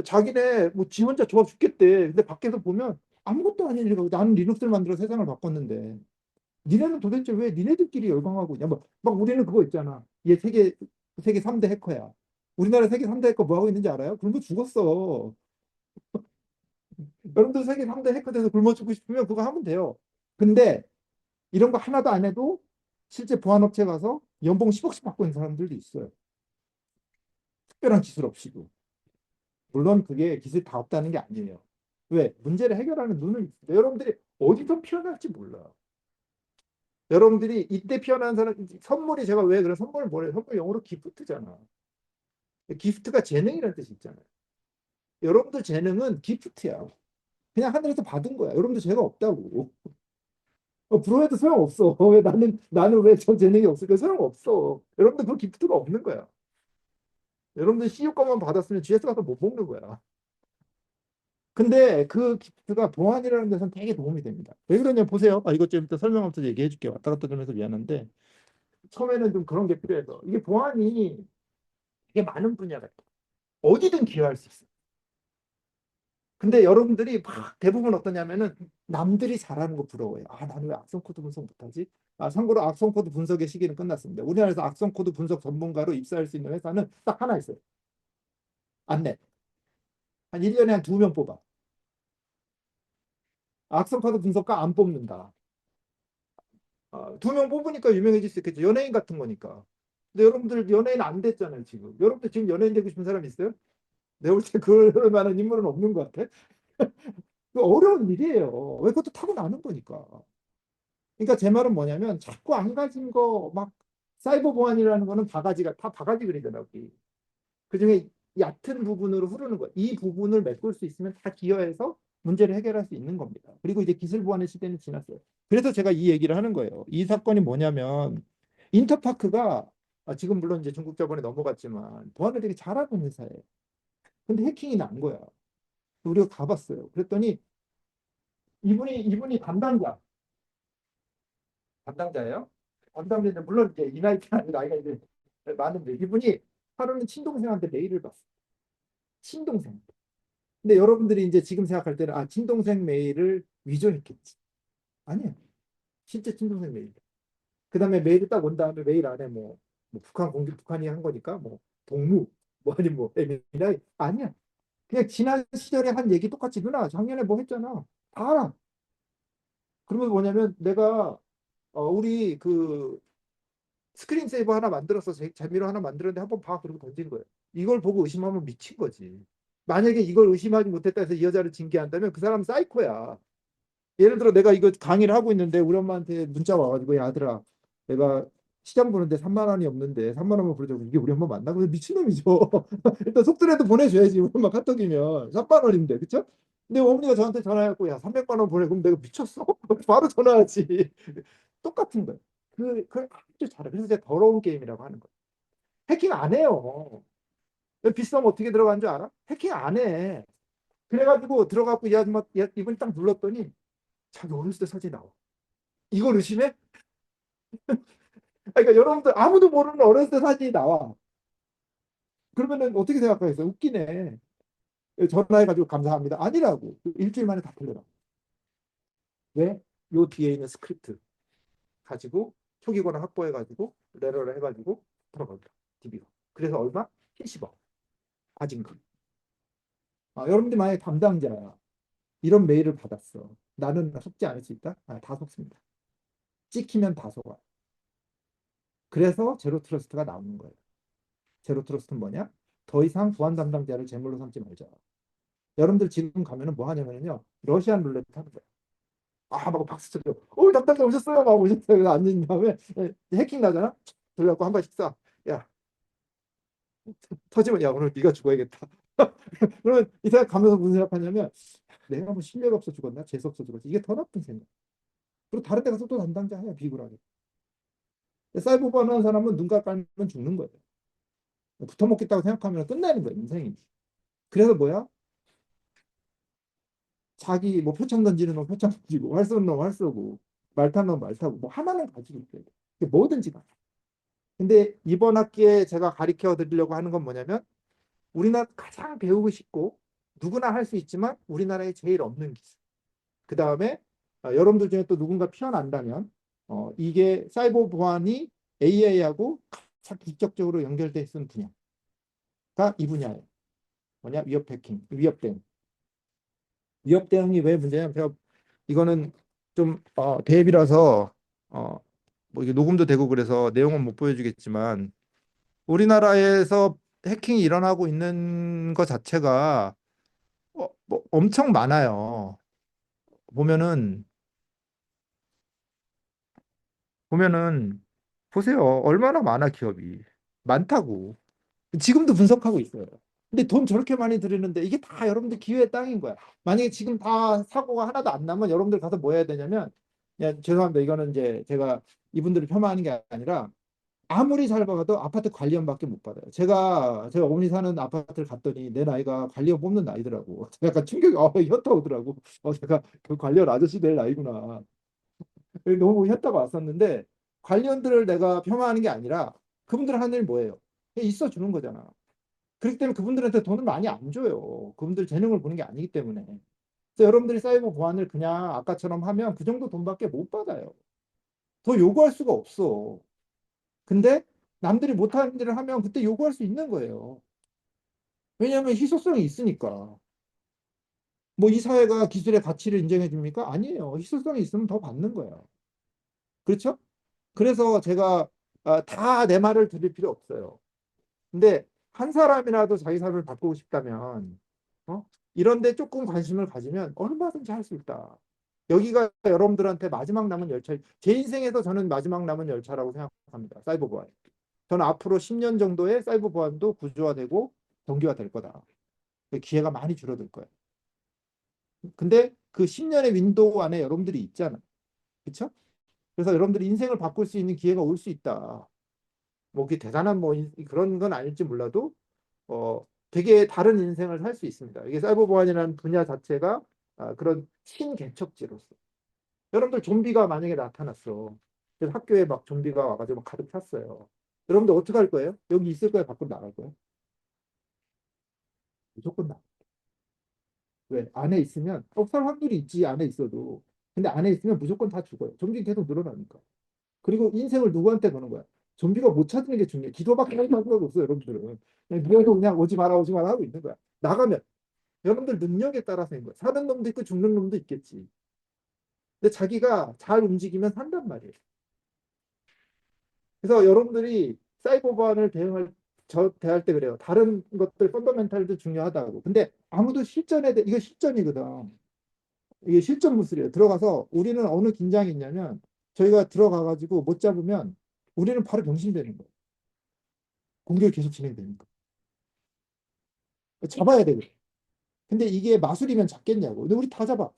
자기네 뭐 지 혼자 좋아 죽겠대. 근데 밖에서 보면 아무것도 아닌 일이고 나는 리눅스를 만들어 세상을 바꿨는데 니네는 도대체 왜 니네들끼리 열광하고 있냐? 막 우리는 그거 있잖아. 얘 세계 3대 해커야. 우리나라 세계 3대 해커 뭐 하고 있는지 알아요? 굶어 죽었어. 여러분들 세계 3대 해커 돼서 굶어 죽고 싶으면 그거 하면 돼요. 근데 이런 거 하나도 안 해도 실제 보안업체 가서 연봉 10억씩 받고 있는 사람들도 있어요. 특별한 기술 없이도. 물론 그게 기술이 다 없다는 게 아니에요. 왜? 문제를 해결하는 눈은 있습니다. 여러분들이 어디서 피어날지 몰라. 여러분들이 이때 피어나는 사람, 선물이 제가 왜 그래? 선물 뭐래? 선물 영어로 기프트잖아. 기프트가 재능이라는 뜻이 있잖아요. 여러분들 재능은 기프트야. 그냥 하늘에서 받은 거야. 여러분들 죄가 없다고. 부러워해도 소용없어. 왜 나는 왜 저 재능이 없을까? 소용없어. 여러분들 그 기프트가 없는 거야. 여러분들 CU과만 받았으면 GS 가서 못 먹는 거야. 근데 그 기프트가 보안이라는 데서는 되게 도움이 됩니다. 왜 그러냐 보세요. 이것 좀 이따 설명하면서 얘기해 줄게요. 왔다 갔다 좀 해서 미안한데 처음에는 좀 그런 게 필요해서 이게 보안이 되게 많은 분야가 있다. 어디든 기여할 수 있어. 근데 여러분들이 막 대부분 어떠냐면은 남들이 잘하는 거 부러워요. 나는 왜 악성 코드 분석 못하지? 참고로 악성 코드 분석의 시기는 끝났습니다. 우리나라에서 악성 코드 분석 전문가로 입사할 수 있는 회사는 딱 하나 있어요. 안넷. 한 1년에 한 2명 뽑아. 악성 카드 분석가 안 뽑는다. 2명 뽑으니까 유명해질 수 있겠죠. 연예인 같은 거니까. 근데 여러분들 연예인 안 됐잖아요, 지금. 여러분들 지금 연예인 되고 싶은 사람 있어요? 내가 볼 때 그럴 만한 인물은 없는 것 같아. 그 어려운 일이에요. 왜 그것도 타고나는 거니까. 그러니까 제 말은 뭐냐면 자꾸 안 가진 거 막 사이버 보안이라는 거는 바가지가 다 바가지 그리더라고. 그중에 얕은 부분으로 흐르는 거예요. 이 부분을 메꿀 수 있으면 다 기여해서 문제를 해결할 수 있는 겁니다. 그리고 이제 기술 보안의 시대는 지났어요. 그래서 제가 이 얘기를 하는 거예요. 이 사건이 뭐냐면 인터파크가 지금 물론 이제 중국 자본에 넘어갔지만 보안을 되게 잘하는 회사예요. 근데 해킹이 난 거야. 우리가 가봤어요. 그랬더니 이분이 담당자예요. 담당자인데 물론 이제 이 나이 때는 나이가 이제 많은데 이분이 하루는 친동생한테 메일을 봤어. 친동생. 근데 여러분들이 이제 지금 생각할 때는 친동생 메일을 위조했겠지. 아니야. 진짜 친동생 메일. 그다음에 메일이 딱 온 다음에 메일 안에 뭐 북한 공격 북한이 한 거니까 뭐 동무 뭐 아니 뭐 에미라이 아니야. 그냥 지난 시절에 한 얘기 똑같이 누나 작년에 뭐 했잖아. 다 알아. 그러면 뭐냐면 내가 우리 그 스크린 세이버 하나 만들어서 재미로 하나 만들었는데 한번 봐 그러고 던진 거예요. 이걸 보고 의심하면 미친 거지. 만약에 이걸 의심하지 못했다 해서 이 여자를 징계한다면 그 사람은 사이코야. 예를 들어 내가 이거 강의를 하고 있는데 우리 엄마한테 문자 와가지고 야 아들아 내가 시장 보는데 3만 원이 없는데 3만 원만 보내자고 이게 우리 엄마 맞나? 그래서 미친놈이죠. 일단 속들에도 보내줘야지 우리 엄마 카톡이면 3만 원인데 그쵸? 근데 어머니가 저한테 전화해갖고 야 300만 원 보내 그럼 내가 미쳤어? 바로 전화하지. 똑같은 거예요. 그걸 아주 잘해. 그래서 제가 더러운 게임이라고 하는 거예요. 해킹 안 해요. 비싸면 어떻게 들어간 줄 알아? 해킹 안 해. 그래가지고 들어가고 이 아줌마 이분이 딱 눌렀더니 자기 어렸을 때 사진이 나와. 이걸 의심해? 그러니까 여러분들 아무도 모르는 어렸을 때 사진이 나와. 그러면은 어떻게 생각하겠어요? 웃기네. 전화해가지고 감사합니다. 아니라고. 일주일 만에 다 풀려라. 왜? 요 뒤에 있는 스크립트 가지고 초기권을 확보해가지고 레러를 해가지고 들어갑니다. DB가. 그래서 얼마? 70억. 아직은. 여러분들 만약에 담당자야. 이런 메일을 받았어. 나는 속지 않을 수 있다? 다 속습니다. 찍히면 다 속아. 그래서 제로 트러스트가 나오는 거예요. 제로 트러스트는 뭐냐? 더 이상 보안 담당자를 제물로 삼지 말자. 여러분들 지금 가면은 뭐 하냐면요. 러시안 룰렛 하는 거예요. 막 박수 쳐줘. 담당자 오셨어요? 막 오셨어요. 그래서 앉은 다음에 해킹 나잖아? 들어갖고 한 번씩 쏴. 야, 터지면 야, 오늘 네가 죽어야겠다. 그러면 이 사람 가면서 무슨 생각하냐면 내가 뭐 실력 없어 죽었나? 재수 없어 죽었지. 이게 더 나쁜 생각. 그리고 다른 데 가서 또 담당자 해야 비굴하게. 사이버 보안하는 사람은 눈 깔면 죽는 거예요. 붙어먹겠다고 생각하면 끝나는 거예요, 인생이. 그래서 뭐야? 자기 뭐 표창 던지는 놈 표창 던지고 활 쏘는 놈 활 쏘고 말 타는 놈 말 타고 뭐 하나는 가지고 있어요. 뭐든지 가. 근데 이번 학기에 제가 가르쳐 드리려고 하는 건 뭐냐면 우리나라 가장 배우고 싶고 누구나 할 수 있지만 우리나라에 제일 없는 기술. 그 다음에 여러분들 중에 또 누군가 피어난다면 이게 사이버 보안이 AI하고 가장 직접적으로 연결돼 있는 분야가 이 분야예요. 뭐냐? 위협 해킹, 위협 대응. 위협 대응이 왜 문제냐면 제가 이거는 좀 대비라서 뭐 이게 녹음도 되고 그래서 내용은 못 보여주겠지만 우리나라에서 해킹이 일어나고 있는 것 자체가 뭐 엄청 많아요. 보면은 보면은 보세요. 얼마나 많아 기업이 많다고. 지금도 분석하고 있어요. 근데 돈 저렇게 많이 들이는데 이게 다 여러분들 기회의 땅인 거야. 만약에 지금 다 사고가 하나도 안 나면 여러분들 가서 뭐 해야 되냐면, 야, 죄송합니다. 이거는 이제 제가 이분들을 폄하하는 게 아니라 아무리 잘 봐도 아파트 관리원밖에 못 받아요. 제가 어머니 사는 아파트를 갔더니 내 나이가 관리원 뽑는 나이더라고. 약간 충격이 현타 오더라고. 제가 그 관리원 아저씨 될 나이구나. 너무 현타가 왔었는데 관리원들을 내가 폄하하는 게 아니라 그분들 하는 일 뭐예요? 그냥 있어 주는 거잖아. 그렇기 때문에 그분들한테 돈을 많이 안 줘요. 그분들 재능을 보는 게 아니기 때문에. 그래서 여러분들이 사이버 보안을 그냥 아까처럼 하면 그 정도 돈밖에 못 받아요. 더 요구할 수가 없어. 근데 남들이 못하는 일을 하면 그때 요구할 수 있는 거예요. 왜냐하면 희소성이 있으니까. 뭐 이 사회가 기술의 가치를 인정해 줍니까? 아니에요. 희소성이 있으면 더 받는 거예요. 그렇죠? 그래서 제가 다 내 말을 들을 필요 없어요. 근데 한 사람이라도 자기 삶을 바꾸고 싶다면 어? 이런 데 조금 관심을 가지면 얼마든지 할 수 있다. 여기가 여러분들한테 마지막 남은 열차, 제 인생에서 저는 마지막 남은 열차라고 생각합니다. 사이버 보안. 저는 앞으로 10년 정도의 사이버 보안도 구조화되고 정교화될 거다. 기회가 많이 줄어들 거예요. 근데 그 10년의 윈도우 안에 여러분들이 있잖아. 그렇죠? 그래서 여러분들이 인생을 바꿀 수 있는 기회가 올 수 있다. 뭐 그게 대단한 뭐 그런 건 아닐지 몰라도 되게 다른 인생을 살 수 있습니다. 이게 사이버 보안이라는 분야 자체가 그런 신개척지로서 여러분들 좀비가 만약에 나타났어. 그래서 학교에 막 좀비가 와가지고 막 가득 찼어요. 여러분들 어떻게 할 거예요? 여기 있을 거예요? 밖으로 나갈 거예요? 무조건 나. 왜? 안에 있으면 없을 확률이 있지 안에 있어도. 근데 안에 있으면 무조건 다 죽어요. 좀비 계속 늘어나니까. 그리고 인생을 누구한테 거는 거야? 좀비가 못 찾는 게 중요해. 기도밖에 할 방법이 없어요, 여러분들은. 그냥 누워서 그냥 오지 마라 하고 있는 거야. 나가면 여러분들 능력에 따라서 인 거야. 사는 놈도 있고 죽는 놈도 있겠지. 근데 자기가 잘 움직이면 산단 말이에요. 그래서 여러분들이 사이버 보안을 대할 때 그래요. 다른 것들 펀더멘탈도 중요하다고. 근데 아무도 이거 실전이거든. 이게 실전 무술이에요. 들어가서 우리는 어느 긴장이 있냐면 저희가 들어가가지고 못 잡으면 우리는 바로 병신되는 거예요. 공격이 계속 진행되니까. 잡아야 되거든. 근데 이게 마술이면 잡겠냐고. 근데 우리 다 잡아.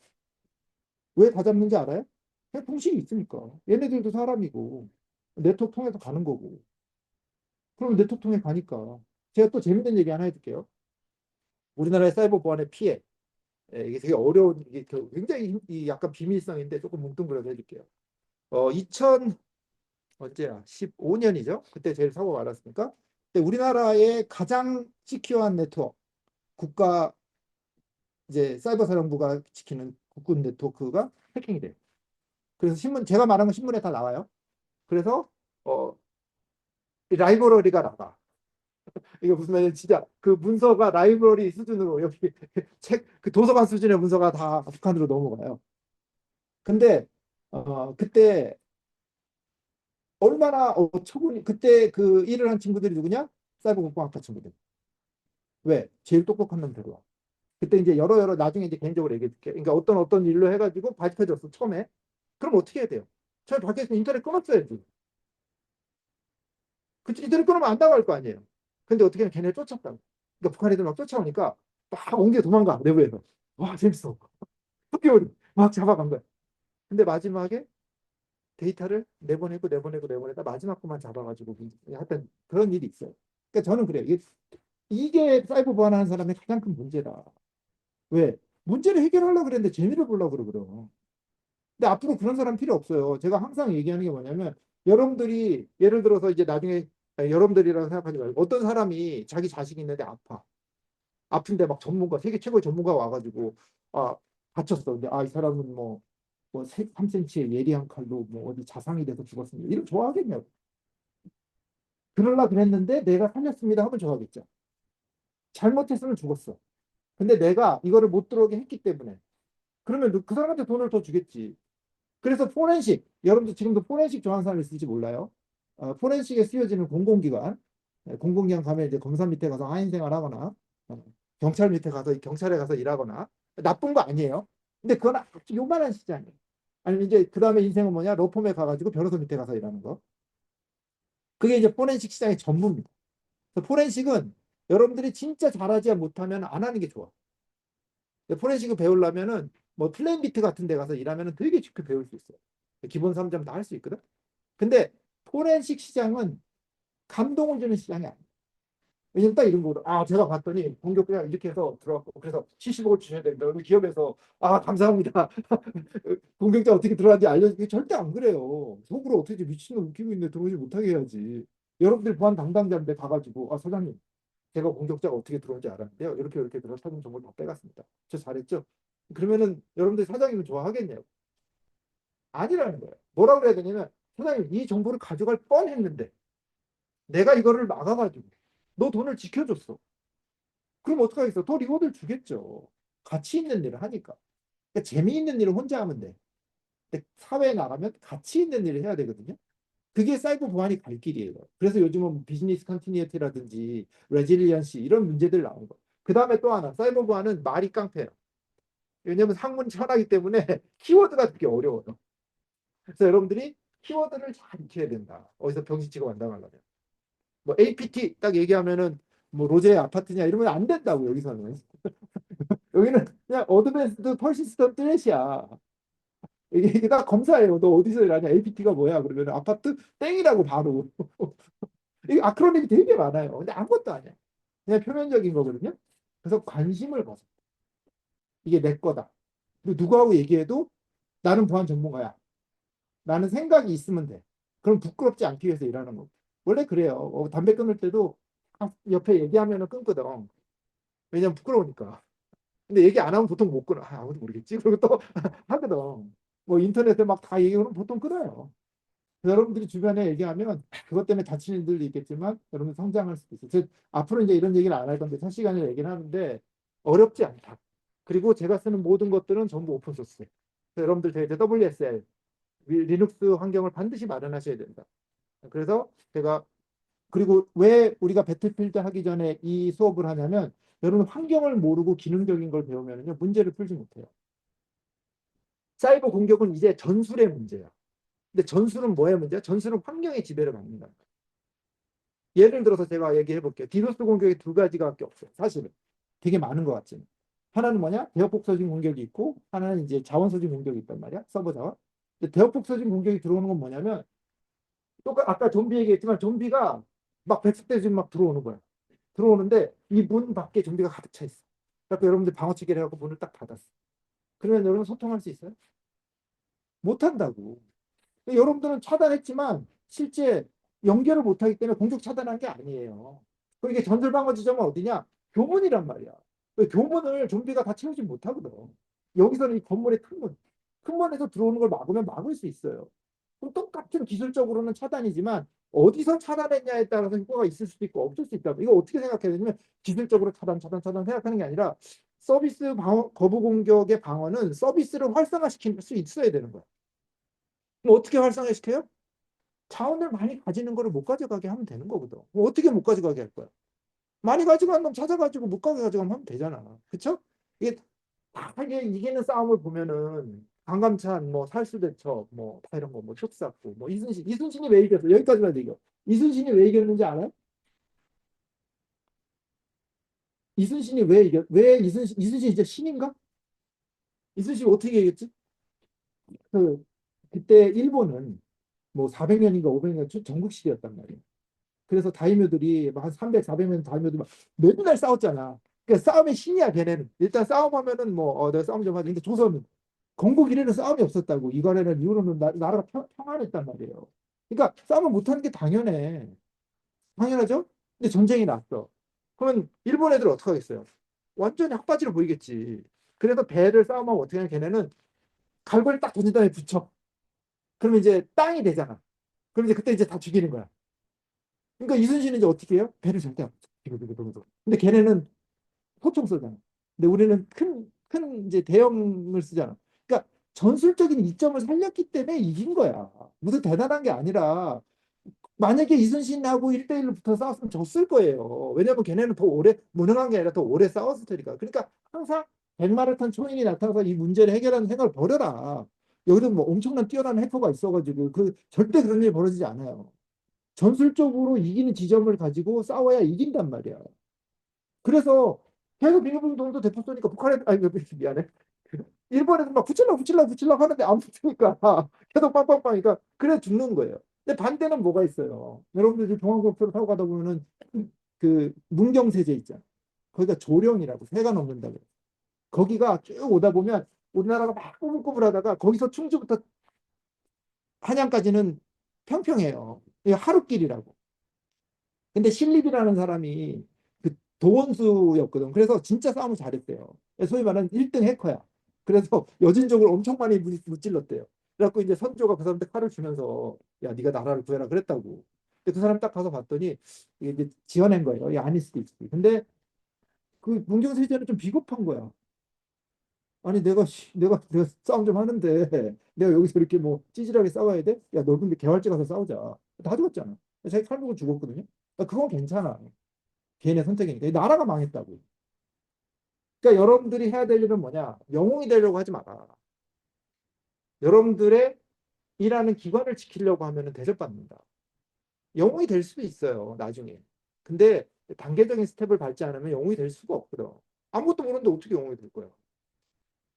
왜 다 잡는지 알아요? 그냥 통신이 있으니까. 얘네들도 사람이고 네트워크 통해서 가는 거고. 그럼 네트워크 통해 가니까. 제가 또 재밌는 얘기 하나 해줄게요. 우리나라의 사이버 보안의 피해. 이게 되게 어려운, 이게 굉장히 약간 비밀성인데 조금 뭉뚱그려서 해줄게요. 2000, 언제야? 15년이죠? 그때 제일 사고가 많았으니까. 근데 우리나라의 가장 시큐어한 네트워크, 국가 이제 사이버 사령부가 지키는 국군 네트워크가 해킹이 돼요. 그래서 제가 말한 건 신문에 다 나와요. 그래서 어, 이 라이브러리가 나가. 이게 무슨 말이냐, 진짜 그 문서가 라이브러리 수준으로 여기 책, 그 도서관 수준의 문서가 다 북한으로 넘어가요. 근데 그때 얼마나 처분이 그때 그 일을 한 친구들이 누구냐? 사이버 국방학과 친구들. 왜? 제일 똑똑한 놈 데려와. 그때 이제 여러 나중에 이제 개인적으로 얘기해 줄게. 그러니까 어떤 일로 해가지고 밝혀졌어 처음에. 그럼 어떻게 해야 돼요? 처음에 밝혀서 인터넷 끊었어야지. 그치, 인터넷 끊으면 안 나갈 거 아니에요. 근데 어떻게 하면 걔네 쫓았다고. 그러니까 북한 애들 막 쫓아오니까 막 옮겨 도망가 내부에서. 와 재밌어. 흑개월이 막 잡아간 거야. 근데 마지막에 데이터를 내보내다 마지막 것만 잡아가지고 하여튼 그런 일이 있어요. 그러니까 저는 그래요. 이게 사이버 보안하는 사람의 가장 큰 문제다. 왜? 문제를 해결하려고 그랬는데 재미를 보려고 그러거든. 근데 앞으로 그런 사람 필요 없어요. 제가 항상 얘기하는 게 뭐냐면 여러분들이 예를 들어서 이제 나중에 여러분들이라고 생각하지 말고 어떤 사람이 자기 자식이 있는데 아픈데 막 세계 최고의 전문가가 와가지고 아 다쳤어. 근데 이 사람은 뭐 3cm의 예리한 칼로 뭐 어디 자상이 돼서 죽었습니다. 이런 좋아하겠냐고. 그러려 그랬는데 내가 살렸습니다 하면 좋아하겠죠. 잘못했으면 죽었어. 근데 내가 이거를 못 들어오게 했기 때문에 그러면 그 사람한테 돈을 더 주겠지. 그래서 포렌식, 여러분들 지금도 포렌식 좋아하는 사람 있을지 몰라요. 포렌식에 쓰여지는 공공기관, 공공기관 가면 이제 검사 밑에 가서 하인 생활 하거나, 경찰 밑에 가서, 경찰에 가서 일하거나, 나쁜 거 아니에요. 근데 그건 아주 요만한 시장이에요. 아니면 이제 그 다음에 인생은 뭐냐, 로펌에 가가지고 변호사 밑에 가서 일하는 거. 그게 이제 포렌식 시장의 전부입니다. 그래서 포렌식은 여러분들이 진짜 잘하지 못하면 안 하는 게 좋아. 포렌식을 배우려면은 뭐 플랜비트 같은 데 가서 일하면은 되게 쉽게 배울 수 있어요. 기본 3점 다 할 수 있거든. 근데 포렌식 시장은 감동을 주는 시장이 아니에요. 왜냐면 딱 이런 거거든. 제가 봤더니 공격 그냥 이렇게 해서 들어갔고 그래서 70억을 주셔야 된다. 그러면 기업에서 감사합니다. 공격자 어떻게 들어가는지 알려주기 절대 안 그래요. 속으로 어떻게 미친놈 웃기고 있는데 들어오지 못하게 해야지. 여러분들 보안 담당자인데 가가지고 사장님 제가 공격자가 어떻게 들어온지 알았는데요. 이렇게 들어서 사진 정보를 다 빼갔습니다. 저 잘했죠? 그러면은 여러분들 사장님은 좋아하겠냐고. 아니라는 거예요. 뭐라고 해야 되냐면 사장님 이 정보를 가져갈 뻔했는데 내가 이거를 막아가지고 너 돈을 지켜줬어. 그럼 어떡하겠어? 더 리워드를 주겠죠. 가치 있는 일을 하니까. 그러니까 재미있는 일을 혼자 하면 돼. 근데 사회에 나가면 가치 있는 일을 해야 되거든요. 그게 사이버 보안이 갈 길이에요. 그래서 요즘은 뭐 비즈니스 컨티니티라든지 레질리언시 이런 문제들 나오는 거예요. 그 다음에 또 하나, 사이버 보안은 말이 깡패예요. 왜냐하면 학문이 천하기 때문에 키워드가 되게 어려워요. 그래서 여러분들이 키워드를 잘 익혀야 된다. 어디서 병신 취급 안 당하려면. 뭐 APT 딱 얘기하면은 뭐 로제의 아파트냐 이러면 안 된다고 여기서는. 여기는 그냥 어드밴스드 퍼시스턴트 트래시야. 이게 다 검사예요. 너 어디서 일하냐? APT가 뭐야? 그러면 아파트 땡이라고 바로. 이게 아크로님이 되게 많아요. 근데 아무것도 아니야. 그냥 표면적인 거거든요. 그래서 관심을 가져. 이게 내 거다. 그리고 누구하고 얘기해도 나는 보안 전문가야. 나는 생각이 있으면 돼. 그럼 부끄럽지 않기 위해서 일하는 거. 원래 그래요. 담배 끊을 때도 옆에 얘기하면 끊거든. 왜냐면 부끄러우니까. 근데 얘기 안 하면 보통 못 끊어. 아, 아무도 모르겠지. 그리고 또 하거든. 뭐 인터넷에 막 다 얘기하면 보통 끊어요. 여러분들이 주변에 얘기하면 그것 때문에 다치는 일들도 있겠지만 여러분 성장할 수도 있어요. 앞으로 이제 이런 얘기를 안 할 건데 첫 시간에 얘기를 하는데 어렵지 않다. 그리고 제가 쓰는 모든 것들은 전부 오픈 소스. 여러분들 제 WSL 리눅스 환경을 반드시 마련하셔야 된다. 그래서 제가 그리고 왜 우리가 배틀필드 하기 전에 이 수업을 하냐면 여러분 환경을 모르고 기능적인 걸 배우면요 문제를 풀지 못해요. 사이버 공격은 이제 전술의 문제야. 근데 전술은 뭐의 문제야? 전술은 환경의 지배를 받는다. 예를 들어서 제가 얘기해 볼게요. 디도스 공격이 두 가지가밖에 없어요. 사실은 되게 많은 것 같지만 하나는 뭐냐? 대역폭서진 공격이 있고 하나는 이제 자원서진 공격이 있단 말이야. 서버 자원. 근데 대역폭서진 공격이 들어오는 건 뭐냐면 똑같 아까 좀비 얘기했지만 좀비가 막 백스테이지 막 들어오는 거야. 들어오는데 이 문 밖에 좀비가 가득 차 있어. 그래서 여러분들 방어치기를 해갖고 문을 딱 닫았어. 그러면 여러분 소통할 수 있어요? 못 한다고. 여러분들은 차단했지만 실제 연결을 못하기 때문에 공격 차단한 게 아니에요. 그리고 이게 전술방어 지점은 어디냐? 교문이란 말이야. 그 교문을 좀비가 다 채우지 못하거든. 여기서는 이 건물의 큰 문, 큰 문에서 들어오는 걸 막으면 막을 수 있어요. 그럼 똑같은 기술적으로는 차단이지만 어디서 차단했냐에 따라서 효과가 있을 수도 있고 없을 수 있다. 이거 어떻게 생각해야 되냐면 기술적으로 차단 생각하는 게 아니라 서비스 방어, 거부 공격의 방어는 서비스를 활성화시킬 수 있어야 되는 거야. 그럼 어떻게 활성화시켜요? 자원을 많이 가지는 거를 못 가져가게 하면 되는 거거든. 그럼 어떻게 못 가져가게 할 거야? 많이 가져간 놈 찾아가지고 못 가게 가져가면 하면 되잖아. 그쵸? 이게 다 이게 이기는 싸움을 보면은 강감찬, 뭐 살수대첩, 뭐 다 이런 거, 뭐 촉사고, 뭐 이순신이 왜 이겼어? 여기까지만 얘기해. 이순신이 왜 이겼는지 알아요? 이순신이 왜 이겼? 왜 이순신 이제 신인가? 이순신이 어떻게 이겼지? 그 그때 일본은 뭐 400년인가 500년 전국 시대였단 말이에요. 그래서 다이묘들이 막 한 300, 400명 다이묘들 막 맨날 싸웠잖아. 그러니까 싸움의 신이야 걔네는. 일단 싸움하면은 뭐 내가 싸움 좀 하지. 근데 조선은 건국 이래는 싸움이 없었다고. 이거래는 이후로는 나라가 평안했단 말이에요. 그러니까 싸움을 못하는 게 당연해. 당연하죠? 근데 전쟁이 났어. 그러면 일본 애들 어떻게 하겠어요? 완전히 핫바지로 보이겠지. 그래서 배를 싸움하면 어떻게 하냐 걔네는 갈고리 딱 던진 다음에 붙여. 그러면 이제 땅이 되잖아. 그럼 이제 그때 이제 다 죽이는 거야. 그러니까 이순신은 이제 어떻게 해요? 배를 절대 안 붙여. 이러면서. 근데 걔네는 소총 쏘잖아. 근데 우리는 큰 이제 대형을 쓰잖아. 그러니까 전술적인 이점을 살렸기 때문에 이긴 거야. 무슨 대단한 게 아니라 만약에 이순신하고 1대1로 붙어 싸웠으면 졌을 거예요. 왜냐하면 걔네는 더 오래 무능한 게 아니라 더 오래 싸웠을 테니까. 그러니까 항상 백마라톤 초인이 나타나서 이 문제를 해결하는 생각을 버려라. 여기는 뭐 엄청난 뛰어난 해커가 있어가지고 그 절대 그런 일이 벌어지지 않아요. 전술적으로 이기는 지점을 가지고 싸워야 이긴단 말이야. 그래서 계속 비밀봉동도 대포 쏘니까 북한에 아니 미안해. 일본에서 막 붙일라 하는데 안 붙으니까 계속 빵빵빵이니까 그래 죽는 거예요. 근데 반대는 뭐가 있어요? 여러분들 동학고표를 타고 가다 보면은 그 문경세제 있잖아. 거기가 조령이라고 새가 넘는다고. 거기가 쭉 오다 보면 우리나라가 막 꼬불꼬불하다가 거기서 충주부터 한양까지는 평평해요. 이게 하루길이라고. 근데 신립이라는 사람이 그 도원수였거든. 그래서 진짜 싸움을 잘했대요. 소위 말하는 1등 해커야. 그래서 여진족을 엄청 많이 무찔렀대요. 그래갖고 이제 선조가 그 사람한테 칼을 주면서 야 네가 나라를 구해라 그랬다고. 근데 그 사람 딱 가서 봤더니 이게 이제 지어낸 거예요. 이게 아닐 수도 있지. 근데 그 문경세자는 좀 비겁한 거야. 아니 내가 싸움 좀 하는데 내가 여기서 이렇게 뭐 찌질하게 싸워야 돼? 야, 너 근데 개활지 가서 싸우자. 다 죽었잖아. 자기 칼 보고 죽었거든요. 그러니까 그건 괜찮아. 개인의 선택이니까. 나라가 망했다고. 그러니까 여러분들이 해야 될 일은 뭐냐? 영웅이 되려고 하지 마라. 여러분들의 일하는 기관을 지키려고 하면은 대접받는다. 영웅이 될 수도 있어요, 나중에. 근데 단계적인 스텝을 밟지 않으면 영웅이 될 수가 없거든. 아무것도 모르는데 어떻게 영웅이 될 거야?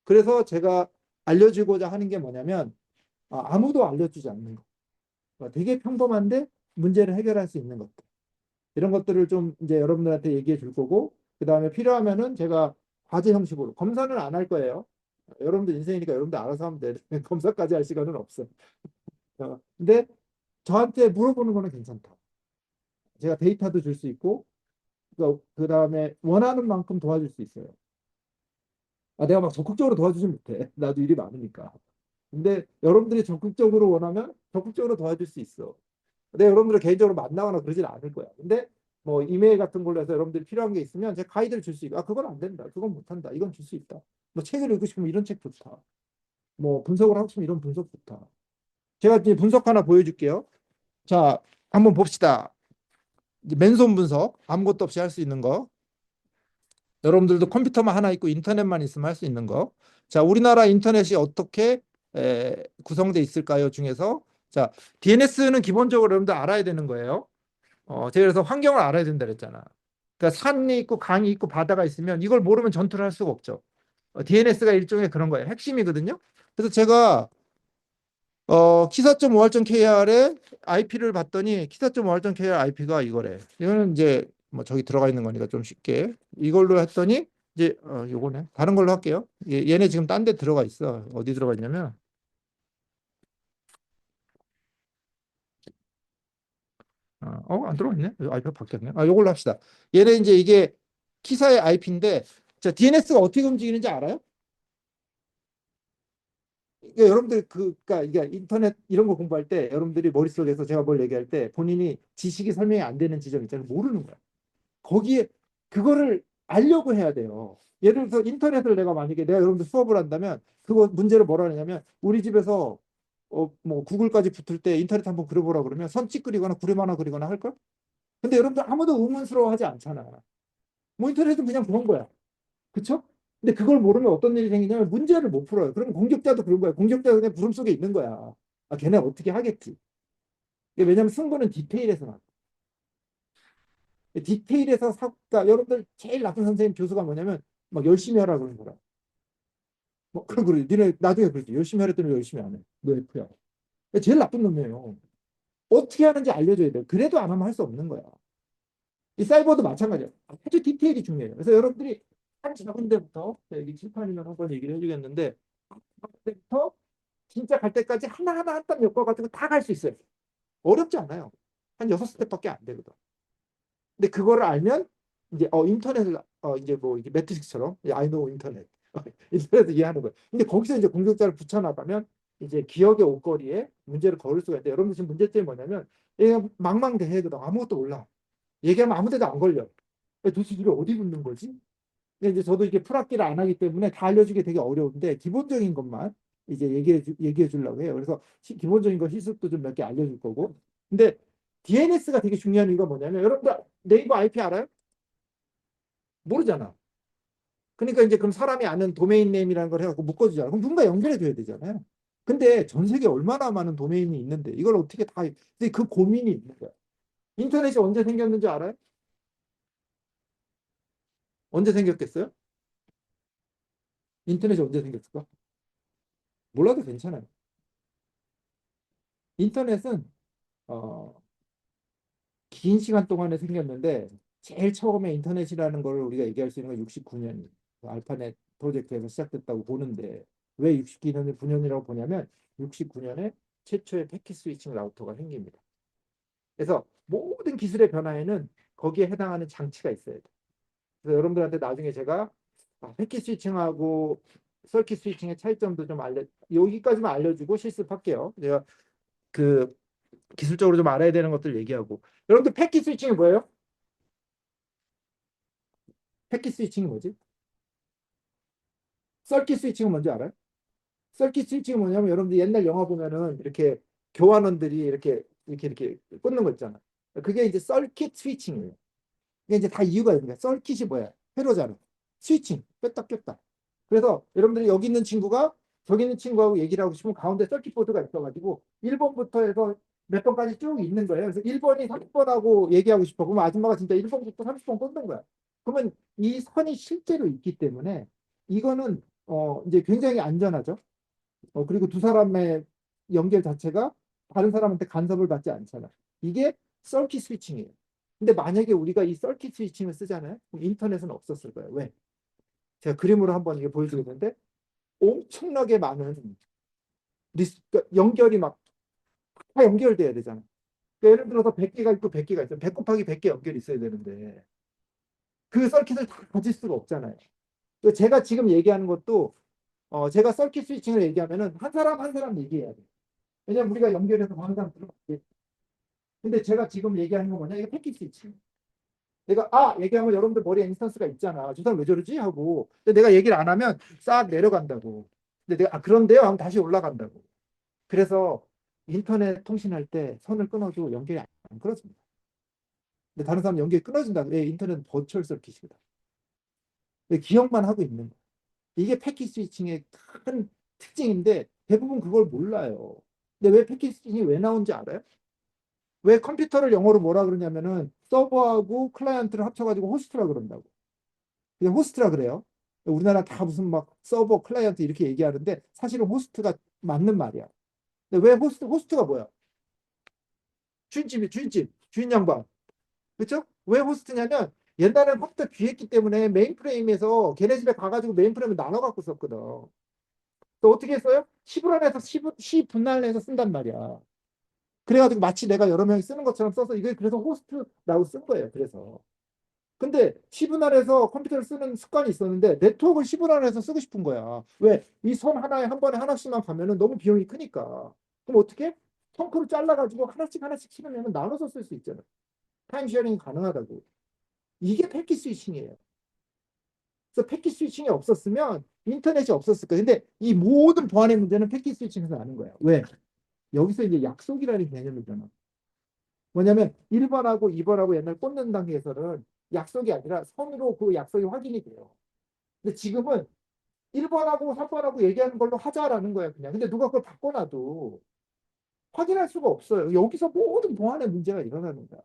그래서 제가 알려주고자 하는 게 뭐냐면, 아무도 알려주지 않는 거. 되게 평범한데 문제를 해결할 수 있는 것들. 이런 것들을 좀 이제 여러분들한테 얘기해 줄 거고, 그 다음에 필요하면은 제가 과제 형식으로, 검사는 안 할 거예요. 여러분들 인생이니까 여러분들 알아서 하면 돼. 검사까지 할 시간은 없어. 근데 저한테 물어보는 거는 괜찮다. 제가 데이터도 줄 수 있고, 그 다음에 원하는 만큼 도와줄 수 있어요. 내가 막 적극적으로 도와주지 못해. 나도 일이 많으니까. 근데 여러분들이 적극적으로 원하면 적극적으로 도와줄 수 있어. 내가 여러분들을 개인적으로 만나거나 그러진 않을 거야. 근데 뭐 이메일 같은 걸로 해서 여러분들이 필요한 게 있으면 제가 가이드를 줄 수 있고, 그건 안 된다. 그건 못 한다. 이건 줄 수 있다. 뭐 책을 읽고 싶으면 이런 책 좋다. 뭐 분석을 하고 싶으면 이런 분석 좋다. 제가 이제 분석 하나 보여줄게요. 자, 한번 봅시다. 이제 맨손 분석, 아무것도 없이 할 수 있는 거. 여러분들도 컴퓨터만 하나 있고 인터넷만 있으면 할 수 있는 거. 자, 우리나라 인터넷이 어떻게 구성돼 있을까요? 중에서 자, DNS는 기본적으로 여러분들 알아야 되는 거예요. 제가 그래서 환경을 알아야 된다 그랬잖아. 그러니까 산이 있고 강이 있고 바다가 있으면 이걸 모르면 전투를 할 수가 없죠. DNS가 일종의 그런 거예요. 핵심이거든요. 그래서 제가 키사.5할.kr의 IP를 봤더니 키사.5할.kr IP가 이거래. 이거는 이제 뭐 저기 들어가 있는 거니까 좀 쉽게 이걸로 했더니 이제 요거네. 다른 걸로 할게요. 얘네 지금 딴 데 들어가 있어. 어디 들어가 있냐면 안 들어가 있네. IP가 바뀌었네. 요걸로 합시다. 얘네 이제 이게 키사의 IP인데 자, DNS가 어떻게 움직이는지 알아요? 그러니까 여러분들 그러니까 이게 인터넷 이런 거 공부할 때 여러분들이 머릿속에서 제가 뭘 얘기할 때 본인이 지식이 설명이 안 되는 지점 있잖아요. 모르는 거야. 거기에 그거를 알려고 해야 돼요. 예를 들어서 인터넷을 내가 만약에 내가 여러분들 수업을 한다면 그거 문제를 뭐라 하냐면 우리 집에서 뭐 구글까지 붙을 때 인터넷 한번 그려보라 그러면 선 찌그리거나 구름 하나 그리거나 할걸? 근데 여러분들 아무도 의문스러워하지 않잖아. 뭐 인터넷은 그냥 그런 거야. 그쵸? 근데 그걸 모르면 어떤 일이 생기냐면 문제를 못 풀어요. 그러면 공격자도 그런 거야. 공격자가 그냥 구름 속에 있는 거야. 걔네 어떻게 하겠지. 왜냐면 승부는 디테일에서 나. 디테일에서 그러니까 여러분들 제일 나쁜 선생님 교수가 뭐냐면 막 열심히 하라 그러는 거라. 뭐 그런 거래. 니네 나중에 그러지. 열심히 하랬더니 열심히 안 해. 너 F야. 제일 나쁜 놈이에요. 어떻게 하는지 알려줘야 돼. 그래도 안 하면 할 수 없는 거야. 이 사이버도 마찬가지야. 아주 디테일이 중요해요. 그래서 여러분들이 한 작은 데부터 여기 칠판이면 한번 얘기를 해주겠는데 작은 데부터 진짜 갈 때까지 하나하나 한 땀 엮어가지고 다 갈 수 있어요. 어렵지 않아요. 한 6스텝밖에 안 되거든. 근데 그거를 알면 이제 인터넷을 이제 뭐 이게 매트릭스처럼 I know 인터넷 인터넷을 이해하는 거예요. 근데 거기서 이제 공격자를 붙여나가면 이제 기억의 옷걸이에 문제를 걸을 수가 있는데 여러분 지금 문제점이 뭐냐면 얘가 망망대해거든. 아무것도 몰라. 얘기하면 아무 데도 안 걸려. 도대체 이게 어디 붙는 거지? 근데 이제 저도 이게 풀악기를 안 하기 때문에 다 알려주기 되게 어려운데 기본적인 것만 이제 얘기해 주려고 해요. 그래서 기본적인 거 실습도 좀 몇 개 알려줄 거고. 근데 DNS가 되게 중요한 이유가 뭐냐면 여러분들 네이버 IP 알아요? 모르잖아. 그러니까 이제 그럼 사람이 아는 도메인 네임이라는 걸 해갖고 묶어주잖아. 그럼 누군가 연결해 줘야 되잖아요. 근데 전 세계에 얼마나 많은 도메인이 있는데 이걸 어떻게 다 근데 그 고민이 있는 거야. 인터넷이 언제 생겼는지 알아요? 언제 생겼겠어요? 인터넷이 언제 생겼을까? 몰라도 괜찮아요. 인터넷은 어, 긴 시간 동안에 생겼는데 제일 처음에 인터넷이라는 걸 우리가 얘기할 수 있는 건 69년 알파넷 프로젝트에서 시작됐다고 보는데 왜 69년이라고 보냐면 69년에 최초의 패킷 스위칭 라우터가 생깁니다. 그래서 모든 기술의 변화에는 거기에 해당하는 장치가 있어야 돼. 그래서 여러분들한테 나중에 제가 패킷 스위칭하고 서킷 스위칭의 차이점도 좀 여기까지만 알려주고 실습할게요. 제가 그 기술적으로 좀 알아야 되는 것들 얘기하고 여러분들 패킷 스위칭이 뭐예요? 패킷 스위칭이 뭐지? 서킷 스위칭은 뭔지 알아요? 서킷 스위칭은 뭐냐면 여러분들 옛날 영화 보면은 이렇게 교환원들이 이렇게 꽂는 거 있잖아. 그게 이제 서킷 스위칭이에요. 이게 이제 다 이유가 있는 거야. 서킷이 뭐야? 회로잖아. 스위칭 뺐다 꼈다. 그래서 여러분들이 여기 있는 친구가 저기 있는 친구하고 얘기를 하고 싶으면 가운데 서킷 보드가 있어가지고 1번부터 해서 몇 번까지 쭉 있는 거예요. 그래서 1번이 30번하고 얘기하고 싶어. 그러면 아줌마가 진짜 1번부터 30번 꽂는 거야. 그러면 이 선이 실제로 있기 때문에 이거는 이제 굉장히 안전하죠. 그리고 두 사람의 연결 자체가 다른 사람한테 간섭을 받지 않잖아. 이게 서킷 스위칭이에요. 근데 만약에 우리가 이 서킷 스위칭을 쓰잖아요. 그럼 인터넷은 없었을 거예요. 왜? 제가 그림으로 한번 이게 보여드리는데 엄청나게 많은 그러니까 연결이 막 다 연결돼야 되잖아. 그러니까 예를 들어서 100개가 있고 100개가 있어요. 100 곱하기 100개 연결이 있어야 되는데 그 서킷을 다 가질 수가 없잖아요. 그러니까 제가 지금 얘기하는 것도 제가 서킷 스위칭을 얘기하면은 한 사람 한 사람 얘기해야 돼. 왜냐면 우리가 연결해서 항상 들어가게. 근데 제가 지금 얘기하는 건 뭐냐? 이게 패킷 스위칭. 내가 얘기하면 여러분들 머리에 인스턴스가 있잖아. 저 사람 왜 저러지? 하고. 근데 내가 얘기를 안 하면 싹 내려간다고. 근데 내가 그런데요? 하면 다시 올라간다고. 그래서 인터넷 통신할 때 선을 끊어도 연결이 안 끊어집니다. 근데 다른 사람 연결이 끊어진다. 왜? 인터넷은 버추얼 서킷이거든. 기억만 하고 있는 거야. 이게 패킷 스위칭의 큰 특징인데 대부분 그걸 몰라요. 근데 왜 패킷 스위칭이 왜 나온지 알아요? 왜 컴퓨터를 영어로 뭐라 그러냐면은 서버하고 클라이언트를 합쳐가지고 호스트라 그런다고. 그냥 호스트라 그래요. 우리나라 다 무슨 막 서버 클라이언트 이렇게 얘기하는데 사실은 호스트가 맞는 말이야. 근데 왜 호스트가 뭐야? 주인 양반. 그렇죠? 왜 호스트냐면 옛날에는 컴퓨터 귀했기 때문에 메인프레임에서 걔네 집에 가가지고 메인프레임을 나눠 갖고 썼거든. 또 어떻게 했어요? 10분 안에서 10분 안에서 쓴단 말이야. 그래가지고 마치 내가 여러 명이 쓰는 것처럼 써서 이게 그래서 호스트라고 쓴 거예요. 그래서. 근데 10분 안에서 컴퓨터를 쓰는 습관이 있었는데 네트워크를 10분 안에서 쓰고 싶은 거야. 왜? 이 선 하나에 한 번에 하나씩만 가면은 너무 비용이 크니까. 그럼 어떻게? 펑크를 잘라가지고 하나씩 치면 나눠서 쓸 수 있잖아. 타임 쉐어링이 가능하다고. 이게 패킷 스위칭이에요. 그래서 패킷 스위칭이 없었으면 인터넷이 없었을 거예요. 근데 이 모든 보안의 문제는 패킷 스위칭에서 나는 거예요. 왜? 여기서 이제 약속이라는 개념이잖아. 뭐냐면 1번하고 2번하고 옛날 꽂는 단계에서는 약속이 아니라 선으로 그 약속이 확인이 돼요. 근데 지금은 1번하고 3번하고 얘기하는 걸로 하자라는 거야, 그냥. 근데 누가 그걸 바꿔놔도 확인할 수가 없어요. 여기서 모든 보안의 문제가 일어나는 거야.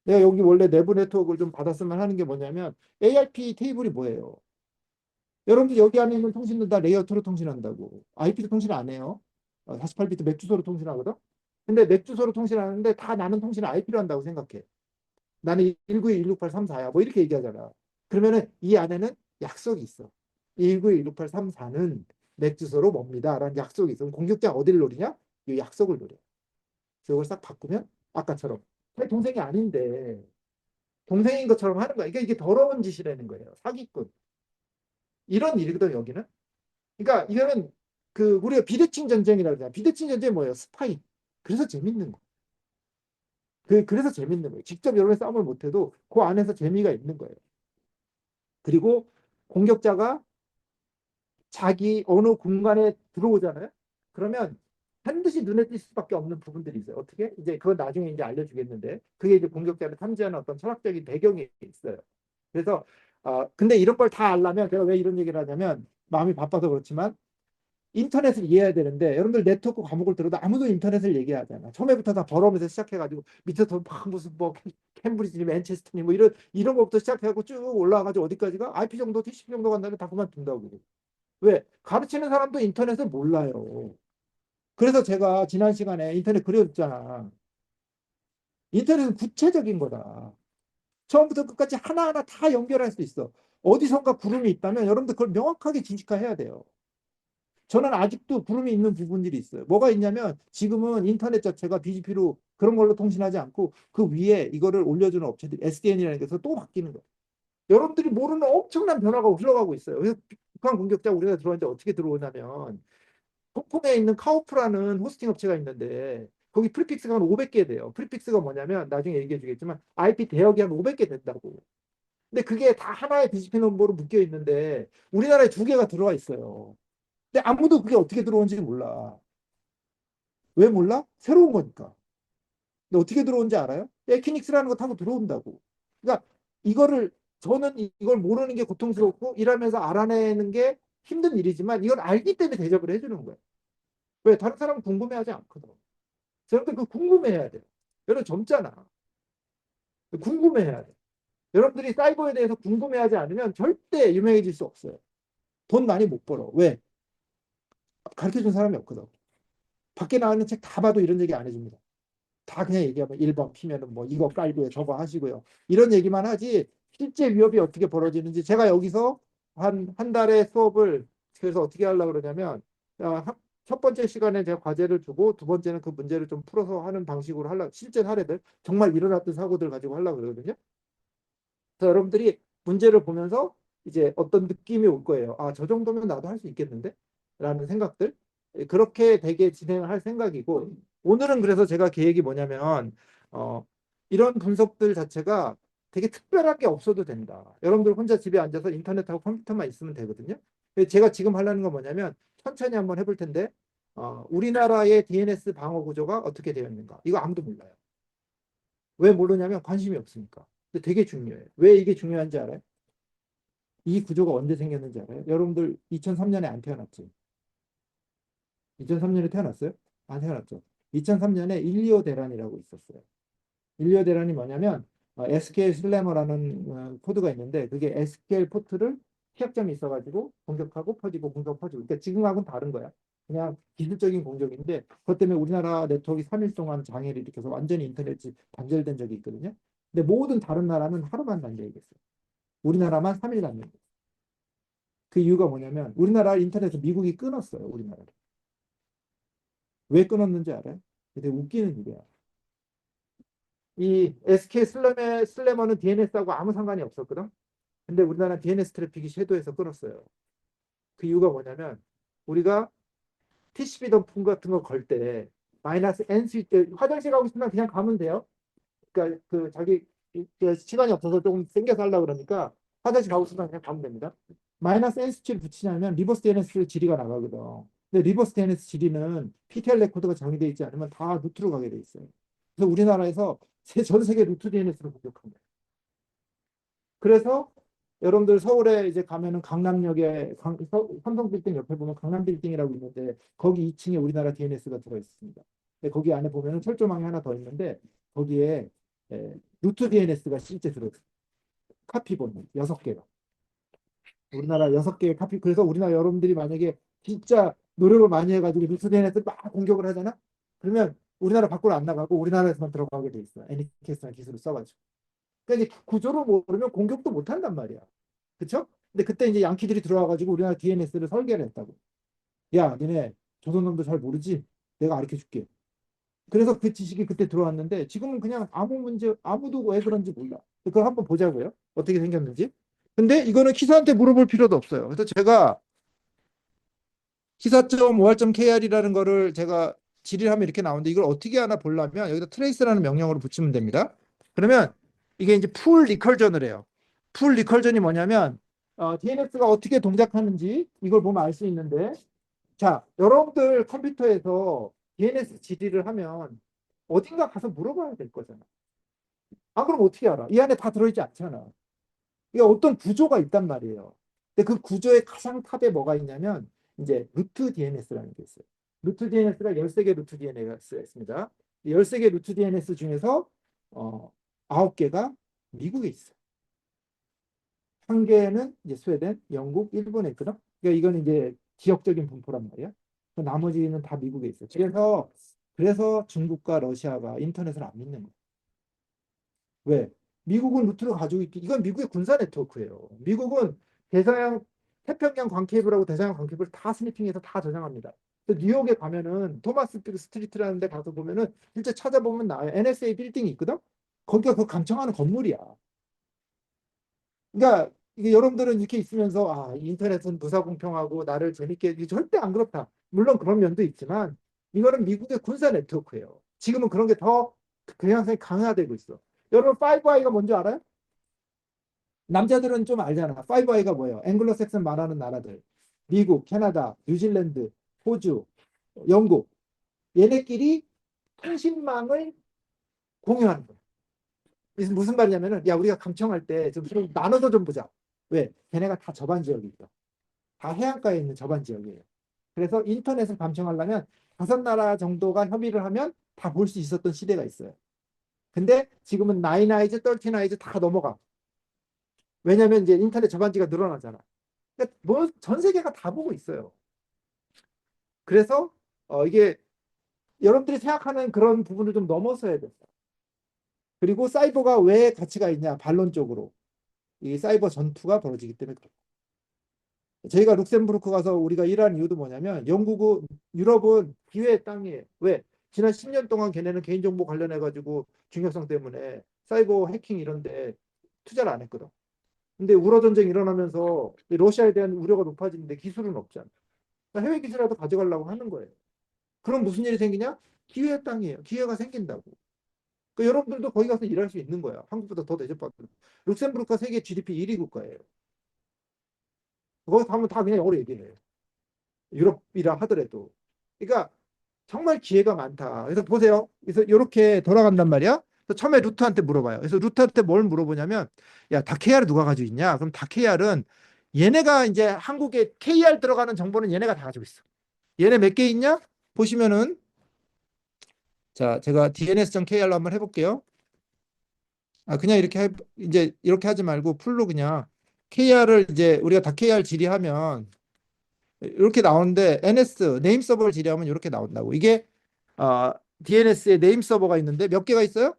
내가 여기 원래 내부 네트워크를 좀 받았으면 하는 게 뭐냐면 ARP 테이블이 뭐예요? 여러분들 여기 안에 있는 통신들 다 레이어 2로 통신한다고. IP도 통신 안 해요. 48비트 맥 주소로 통신하거든. 근데 맥 주소로 통신하는데 다 나는 통신을 IP로 한다고 생각해. 나는 192.168.34야. 뭐 이렇게 얘기하잖아. 그러면은 이 안에는 약속이 있어. 192.168.34는 맥 주소로 뭡니다. 라는 약속이 있어. 그럼 공격자가 어디를 노리냐? 이 약속을 노려. 그래서 이걸 싹 바꾸면 아까처럼 내 동생이 아닌데 동생인 것처럼 하는 거야. 이게 더러운 짓이라는 거예요. 사기꾼. 이런 일이거든, 여기는. 그러니까 이거는 그 우리가 비대칭 전쟁이라고 하잖아. 비대칭 전쟁이 뭐예요? 스파이. 그래서 재밌는 거. 그래서 재밌는 거예요. 직접 여러분이 싸움을 못해도 그 안에서 재미가 있는 거예요. 그리고 공격자가 자기 어느 공간에 들어오잖아요. 그러면 반드시 눈에 띌 수밖에 없는 부분들이 있어요. 어떻게? 이제 그건 나중에 이제 알려주겠는데 그게 이제 공격자를 탐지하는 어떤 철학적인 배경이 있어요. 그래서 근데 이런 걸 다 알려면 제가 왜 이런 얘기를 하냐면 마음이 바빠서 그렇지만 인터넷을 이해해야 되는데 여러분들 네트워크 과목을 들어도 아무도 인터넷을 얘기하잖아. 처음에부터 다 벌어오면서 시작해가지고 밑에서 막 무슨 뭐 캠브리지니 맨체스터니 뭐 이런 것부터 시작해가지고 쭉 올라와가지고 어디까지가 IP 정도 TCP 정도 간다면 다 그만둔다고. 왜? 가르치는 사람도 인터넷을 몰라요. 그래서 제가 지난 시간에 인터넷 그려줬잖아. 인터넷은 구체적인 거다. 처음부터 끝까지 하나하나 다 연결할 수 있어. 어디선가 구름이 있다면 여러분들 그걸 명확하게 진식화해야 돼요. 저는 아직도 구름이 있는 부분들이 있어요. 뭐가 있냐면 지금은 인터넷 자체가 BGP로 그런 걸로 통신하지 않고 그 위에 이거를 올려주는 업체들 SDN이라는 게서 또 바뀌는 거예요. 여러분들이 모르는 엄청난 변화가 흘러가고 있어요. 그래서 북한 공격자 우리가 들어왔는데 어떻게 들어오냐면 홍콩에 있는 카오프라는 호스팅 업체가 있는데 거기 프리픽스가 한 500개 돼요. 프리픽스가 뭐냐면 나중에 얘기해 주겠지만 IP 대역이 한 500개 된다고. 근데 그게 다 하나의 BGP 넘버로 묶여 있는데 우리나라에 두 개가 들어와 있어요. 근데 아무도 그게 어떻게 들어온지 몰라. 왜 몰라? 새로운 거니까. 근데 어떻게 들어온지 알아요? 에키닉스라는 거 타고 들어온다고. 그러니까 이거를 저는 이걸 모르는 게 고통스럽고 일하면서 알아내는 게 힘든 일이지만 이걸 알기 때문에 대접을 해주는 거예요. 왜? 다른 사람은 궁금해하지 않거든. 저런데 그 궁금해해야 돼. 여러분 젊잖아. 궁금해해야 돼. 여러분들이 사이버에 대해서 궁금해하지 않으면 절대 유명해질 수 없어요. 돈 많이 못 벌어. 왜? 가르쳐준 사람이 없거든. 밖에 나오는 책 다 봐도 이런 얘기 안 해줍니다. 다 그냥 얘기하면 1번 피면은 뭐 이거 깔고요, 저거 하시고요. 이런 얘기만 하지 실제 위협이 어떻게 벌어지는지 제가 여기서 한 달에 수업을 그래서 어떻게 하려고 그러냐면 첫 번째 시간에 제가 과제를 주고 두 번째는 그 문제를 좀 풀어서 하는 방식으로 하려고 실제 사례들 정말 일어났던 사고들 가지고 하려고 그러거든요. 그래서 여러분들이 문제를 보면서 이제 어떤 느낌이 올 거예요. 아, 저 정도면 나도 할 수 있겠는데? 라는 생각들. 그렇게 되게 진행을 할 생각이고, 오늘은 그래서 제가 계획이 뭐냐면, 어, 이런 분석들 자체가 되게 특별한 게 없어도 된다. 여러분들 혼자 집에 앉아서 인터넷하고 컴퓨터만 있으면 되거든요. 제가 지금 하려는 건 뭐냐면, 천천히 한번 해볼 텐데, 우리나라의 DNS 방어 구조가 어떻게 되어 있는가? 이거 아무도 몰라요. 왜 모르냐면 관심이 없으니까. 근데 되게 중요해요. 왜 이게 중요한지 알아요? 이 구조가 언제 생겼는지 알아요? 여러분들 2003년에 안 태어났지? 2003년에 태어났어요? 안 태어났죠? 2003년에 일리오 대란이라고 있었어요. 일리오 대란이 뭐냐면 SQL 슬래머라는 코드가 있는데 그게 SQL 포트를 취약점이 있어가지고 공격하고 퍼지고 공격 퍼지고 그러니까 지금하고는 다른 거야. 그냥 기술적인 공격인데 그것 때문에 우리나라 네트워크가 3일 동안 장애를 일으켜서 완전히 인터넷이 단절된 적이 있거든요. 근데 모든 다른 나라는 하루만 단절됐어요. 우리나라만 3일 단절. 그 이유가 뭐냐면 우리나라 인터넷을 미국이 끊었어요. 우리나라를. 왜 끊었는지 알아요? 되게 웃기는 일이야. 이 SK 슬래머는 DNS하고 아무 상관이 없었거든. 근데 우리나라는 DNS 트래픽이 섀도에서 끊었어요. 그 이유가 뭐냐면 우리가 TCP 덤프 같은 거 걸 때 마이너스 N 스위치 때 화장실 가고 싶으면 그냥 가면 돼요. 그러니까 그 자기 그 시간이 없어서 조금 생겨서 하려고 그러니까 화장실 가고 싶으면 그냥 가면 됩니다. 마이너스 N 수치를 붙이냐면 리버스 DNS 질의가 나가거든. 근데 리버스 DNS 질의는 PTR 레코드가 정의되어 있지 않으면 다 루트로 가게 돼 있어요. 그래서 우리나라에서 전 세계 루트 DNS를 공격한 거예요. 그래서 여러분들 서울에 이제 가면은 강남역에 삼성 빌딩 옆에 보면 강남 빌딩이라고 있는데 거기 2층에 우리나라 DNS가 들어 있습니다. 거기 안에 보면은 철조망이 하나 더 있는데 거기에 루트 DNS가 실제 들어 있어요. 카피본 6개가. 우리나라 6개의 카피. 그래서 우리나라 여러분들이 만약에 진짜 노력을 많이 해가지고 루트 DNS 막 공격을 하잖아. 그러면 우리나라 밖으로 안 나가고 우리나라에서만 들어가게 돼 있어. 애니케이스나 기술을 써가지고. 그러니까 이제 구조를 모르면 공격도 못 한단 말이야. 그쵸? 근데 그때 이제 양키들이 들어와가지고 우리나라 DNS를 설계를 했다고. 야, 니네 조선놈도 잘 모르지? 내가 가르쳐 줄게. 그래서 그 지식이 그때 들어왔는데 지금은 그냥 아무 문제, 아무도 왜 그런지 몰라. 그걸 한번 보자고요. 어떻게 생겼는지. 근데 이거는 기사한테 물어볼 필요도 없어요. 그래서 제가 기사.OR.kr이라는 거를 제가 질의하면 이렇게 나오는데 이걸 어떻게 하나 보려면 여기다 트레이스라는 명령어를 붙이면 됩니다. 그러면 이게 이제 풀 리컬전을 해요. 풀 리컬전이 뭐냐면 DNS가 어떻게 동작하는지 이걸 보면 알 수 있는데 자, 여러분들 컴퓨터에서 DNS 질의를 하면 어딘가 가서 물어봐야 될 거잖아. 아, 그럼 어떻게 알아? 이 안에 다 들어있지 않잖아. 이게 어떤 구조가 있단 말이에요. 근데 그 구조의 가장 탑에 뭐가 있냐면 이제 루트 DNS라는 게 있어요. 루트 DNS가 13개 루트 DNS가 있습니다. 13개 루트 DNS 중에서 9개가 미국에 있어요. 한 개는 이제 스웨덴, 영국, 일본에 있거든. 그러니까 이건 이제 지역적인 분포란 말이야. 나머지는 다 미국에 있어요. 그래서 중국과 러시아가 인터넷을 안 믿는 거예요. 왜? 미국은 루트를 가지고 있기, 이건 미국의 군사 네트워크예요. 미국은 대서양, 태평양 광케이블하고 대서양 광케이블 다 스니핑해서 다 저장합니다. 뉴욕에 가면은 토마스 스트리트라는 데 가서 보면은 실제 찾아보면 나와요. NSA 빌딩이 있거든? 거기가 그 감청하는 건물이야. 그러니까 이게 여러분들은 이렇게 있으면서 인터넷은 무사공평하고 나를 재밌게 이게 절대 안 그렇다. 물론 그런 면도 있지만 이거는 미국의 군사 네트워크예요. 지금은 그런 게 더 그 양상이 강화되고 있어. 여러분 5I가 뭔지 알아요? 남자들은 좀 알잖아. 파이브 아이가 뭐예요? 앵글로색슨 말하는 나라들. 미국, 캐나다, 뉴질랜드, 호주, 영국. 얘네끼리 통신망을 공유하는 거야. 그래서 무슨 말이냐면은 야 우리가 감청할 때 좀 나눠서 좀 보자. 왜? 걔네가 다 저반 지역이 있어. 다 해안가에 있는 저반 지역이에요. 그래서 인터넷을 감청하려면 5나라 정도가 협의를 하면 다 볼 수 있었던 시대가 있어요. 근데 지금은 9아이즈, 13아이즈 다 넘어가. 왜냐면 이제 인터넷 저반지가 늘어나잖아. 그러니까 뭐 전 세계가 다 보고 있어요. 그래서 이게 여러분들이 생각하는 그런 부분을 좀 넘어서야 돼. 그리고 사이버가 왜 가치가 있냐? 반론적으로. 이 사이버 전투가 벌어지기 때문에 그렇고. 저희가 룩셈부르크 가서 우리가 일하는 이유도 뭐냐면 영국은 유럽은 기회의 땅이에요. 왜? 지난 10년 동안 걔네는 개인정보 관련해 가지고 중요성 때문에 사이버 해킹 이런 데 투자를 안 했거든. 근데 우러 전쟁 일어나면서 러시아에 대한 우려가 높아지는데 기술은 없잖아. 그러니까 해외 기술이라도 가져가려고 하는 거예요. 그럼 무슨 일이 생기냐? 기회의 땅이에요. 기회가 생긴다고. 그러니까 여러분들도 거기 가서 일할 수 있는 거야. 한국보다 더 대접받고. 룩셈부르크가 세계 GDP 1위 국가예요. 거기 가면 다 그냥 영어로 얘기해요. 유럽이라 하더라도. 그러니까 정말 기회가 많다. 그래서 보세요. 그래서 이렇게 돌아간단 말이야. 그래서 처음에 루트한테 물어봐요. 그래서 루트한테 뭘 물어보냐면, 야, 다케이아를 누가 가지고 있냐? 그럼 다케이아는 얘네가 이제 한국에 KR 들어가는 정보는 얘네가 다 가지고 있어. 얘네 몇 개 있냐? 보시면은, 자, 제가 dns.kr로 한번 해볼게요. 아, 그냥 이제 이렇게 하지 말고 풀로 그냥 KR을 이제 우리가 다케이아 질의하면 이렇게 나오는데 NS 네임 서버를 질의하면 이렇게 나온다고. 이게 DNS에 네임 서버가 있는데 몇 개가 있어요?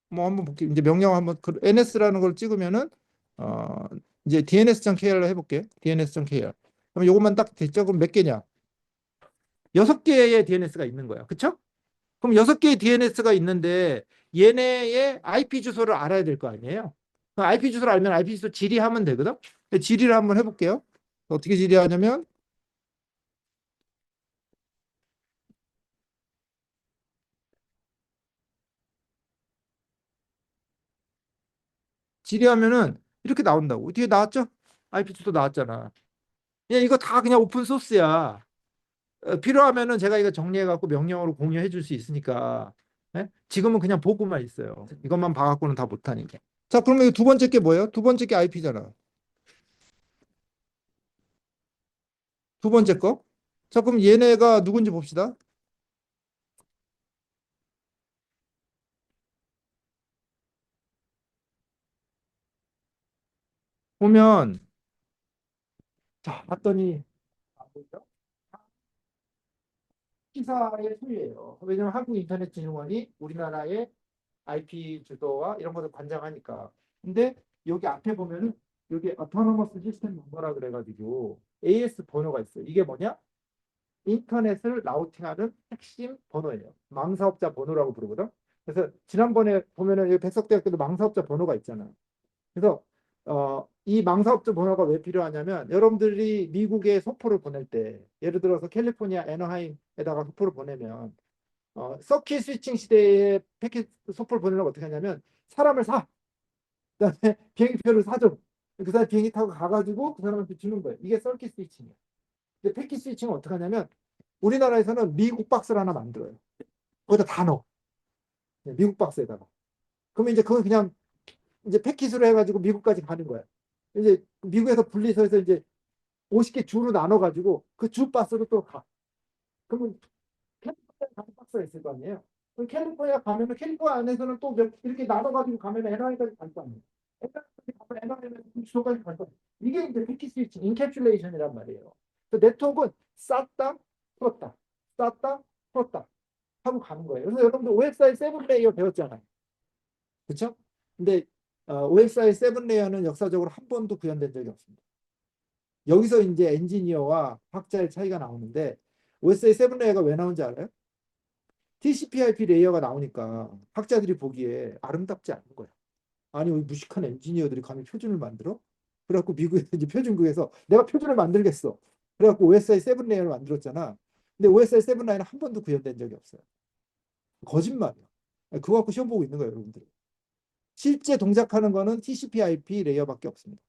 뭐 한번 볼게요. 이제 명령 한번 NS라는 걸 찍으면은 어 이제 DNS.kr로 해볼게요. DNS.kr. 그럼 요것만 딱 됐죠? 그럼 몇 개냐? 6개의 DNS가 있는 거야. 그쵸? 그럼 6개의 DNS가 있는데 얘네의 IP 주소를 알아야 될 거 아니에요? IP 주소를 알면 IP 주소 질의하면 되거든? 질의를 한번 해볼게요. 어떻게 질의하냐면 질의하면은 이렇게 나온다고. 뒤에 나왔죠? IP 주소 나왔잖아. 그냥 이거 다 그냥 오픈 소스야. 필요하면은 제가 이거 정리해 갖고 명령어로 공유해 줄 수 있으니까. 예? 지금은 그냥 보고만 있어요. 이것만 봐갖고는 다 못하니까. 자, 그러면 이거 두 번째 게 뭐예요? 두 번째 게 IP잖아. 두 번째 거. 자, 그럼 얘네가 누군지 봅시다. 보면 자, 봤더니 안 보이죠? 시사의 소유예요. 왜냐면 한국인터넷진흥원이 우리나라의 IP 주소와 이런 것을 관장하니까. 근데 여기 앞에 보면은 여기 autonomous 시스템 넘버라 그래가지고 AS 번호가 있어요. 이게 뭐냐? 인터넷을 라우팅하는 핵심 번호예요. 망사업자 번호라고 부르거든. 그래서 지난번에 보면은 여기 백석대학교도 망사업자 번호가 있잖아. 그래서 이 망사업자 번호가 왜 필요하냐면 여러분들이 미국에 소포를 보낼 때 예를 들어서 캘리포니아 애너하임에다가 소포를 보내면 서킷 스위칭 시대에 패킷 소포를 보내려면 어떻게 하냐면 사람을 사. 그다음에 비행기표를 사줘. 그 사람 비행기 타고 가가지고 그 사람한테 주는 거예요. 이게 서킷 스위칭이에요. 근데 패킷 스위칭은 어떻게 하냐면 우리나라에서는 미국 박스를 하나 만들어요. 거기다 다 넣어. 네, 미국 박스에다가. 그러면 이제 그건 그냥 이제 패킷으로 해가지고 미국까지 가는 거야. 이제 미국에서 분리해서 이제 50개 주로 나눠가지고 그 주 박스로 또 가. 그러면 캘리포니아 가는 박스가 있을 거 아니에요. 그럼 캘리포니아 가면은 캘리포니아 안에서는 또 이렇게 나눠가지고 가면 NI까지 갈 거 아니에요. NI까지 가면 NI는 주소까지 갈 거 아니에요. 이게 이제 패킷 스위칭, 인캡슐레이션이란 말이에요. 그 네트워크는 쌌다, 풀었다, 쌌다, 풀었다 하고 가는 거예요. 그래서 여러분들 OSI 7 레이어 배웠잖아요. 그렇죠? 근데 OSI 7 레이어는 역사적으로 한 번도 구현된 적이 없습니다. 여기서 이제 엔지니어와 학자의 차이가 나오는데 OSI 7 레이어가 왜 나온지 알아요? TCP/IP 레이어가 나오니까 학자들이 보기에 아름답지 않은 거야. 아니, 우리 무식한 엔지니어들이 감히 표준을 만들어? 그래갖고 미국에서 이제 표준국에서 내가 표준을 만들겠어. 그래갖고 OSI 7 레이어를 만들었잖아. 근데 OSI 7 라인은 한 번도 구현된 적이 없어요. 거짓말이야. 그거 갖고 시험 보고 있는 거예요, 여러분들. 실제 동작하는 거는 TCP/IP 레이어밖에 없습니다.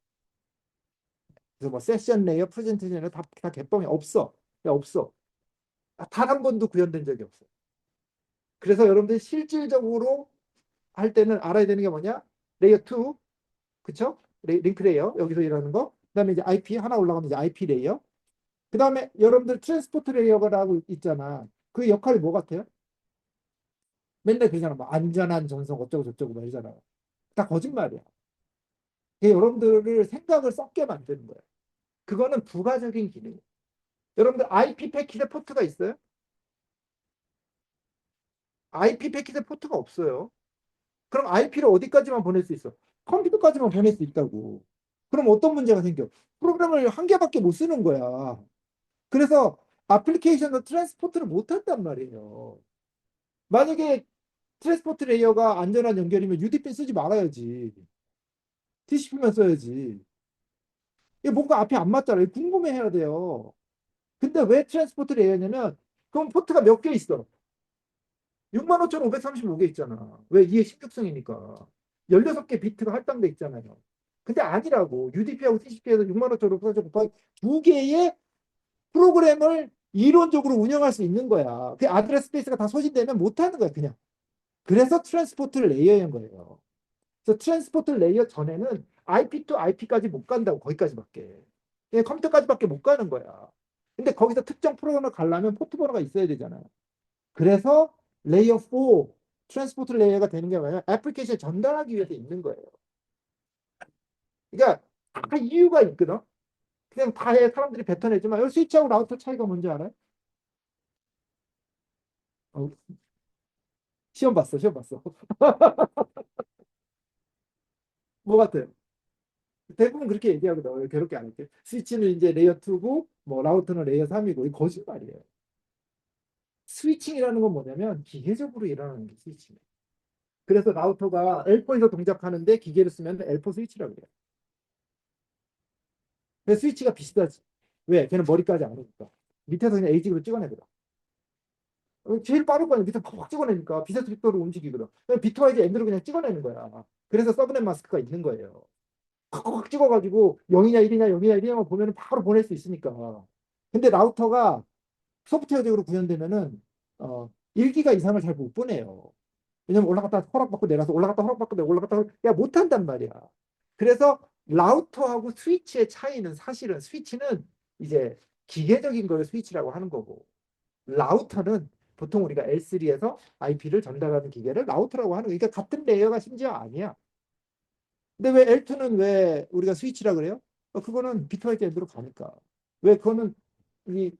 그래서 뭐 세션 레이어, 프레젠테이션 레이어 다 개뻥이 없어. 야, 없어. 단 한 번도 구현된 적이 없어. 그래서 여러분들 실질적으로 할 때는 알아야 되는 게 뭐냐? 레이어 2, 그쵸? 링크 레이어 여기서 일하는 거. 그다음에 이제 IP 하나 올라가면 이제 IP 레이어. 그다음에 여러분들 트랜스포트 레이어라고 있잖아. 그 역할이 뭐 같아요? 맨날 그러잖아. 뭐 안전한 전송 어쩌고 저쩌고 말이잖아. 다 거짓말이야. 그게 여러분들을 생각을 썩게 만드는 거야. 그거는 부가적인 기능. 여러분들 IP 패킷에 포트가 있어요? IP 패킷에 포트가 없어요. 그럼 IP를 어디까지만 보낼 수 있어? 컴퓨터까지만 보낼 수 있다고. 그럼 어떤 문제가 생겨? 프로그램을 한 개밖에 못 쓰는 거야. 그래서 애플리케이션도 트랜스포트를 못 한단 말이에요. 만약에 트랜스포트 레이어가 안전한 연결이면 UDP 쓰지 말아야지. TCP만 써야지. 이게 뭔가 앞이 안 맞잖아. 이거 궁금해해야 돼요. 근데 왜 트랜스포트 레이어냐면 그럼 포트가 몇 개 있어? 65,535개 있잖아. 왜? 이게 16성이니까. 16개 비트가 할당돼 있잖아요. 근데 아니라고. UDP하고 TCP에서 65,535 곱하기 두 개의 프로그램을 이론적으로 운영할 수 있는 거야. 그 아드레스 스페이스가 다 소진되면 못 하는 거야, 그냥. 그래서 트랜스포트 레이어인 거예요. 그래서 트랜스포트 레이어 전에는 IP to IP까지 못 간다고, 거기까지밖에. 그냥 컴퓨터까지밖에 못 가는 거야. 근데 거기서 특정 프로그램을 가려면 포트 번호가 있어야 되잖아요. 그래서 레이어 4 트랜스포트 레이어가 되는 게 뭐냐면 애플리케이션 전달하기 위해서 있는 거예요. 그러니까 다 이유가 있거든. 그냥 다 해, 사람들이 뱉어내지만 여기 스위치하고 라우터 차이가 뭔지 알아요? 어, 시험 봤어, 시험 봤어. 뭐 같아요? 대부분 그렇게 얘기하거든. 요 그렇게 안 할게. 스위치는 이제 레이어 2고 뭐 라우터는 레이어 3이고 이 거짓말이에요. 스위칭이라는 건 뭐냐면 기계적으로 일어나는 게 스위칭이에요. 그래서 라우터가 L4에서 동작하는데 기계를 쓰면 L4 스위치라고 해요. 그래서 스위치가 비슷하지. 왜? 걔는 머리까지 안 오니까. 밑에서 그냥 에이직으로 찍어내거든. 제일 빠른 거 아니야. 밑에 팍 찍어내니까 비세스 빅터로 움직이거든. 비트와이즈 엔드로 그냥 찍어내는 거야. 그래서 서브넷 마스크가 있는 거예요. 팍팍 찍어가지고 0이냐 1이냐 0이냐 1이냐만 보면 바로 보낼 수 있으니까. 근데 라우터가 소프트웨어적으로 구현되면은 1기가 이상을 잘 못 보내요. 왜냐면 올라갔다 허락받고 내려서 올라갔다 허락받고 내려 올라갔다 야 못한단 말이야. 그래서 라우터하고 스위치의 차이는 사실은 스위치는 이제 기계적인 걸 스위치라고 하는 거고 라우터는 보통 우리가 L3에서 IP를 전달하는 기계를 라우터라고 하는 거. 그러니까 같은 레이어가 심지어 아니야. 근데 왜 L2는 왜 우리가 스위치라 그래요? 그거는 비트와이트 엔드로 가니까. 왜 그거는 이,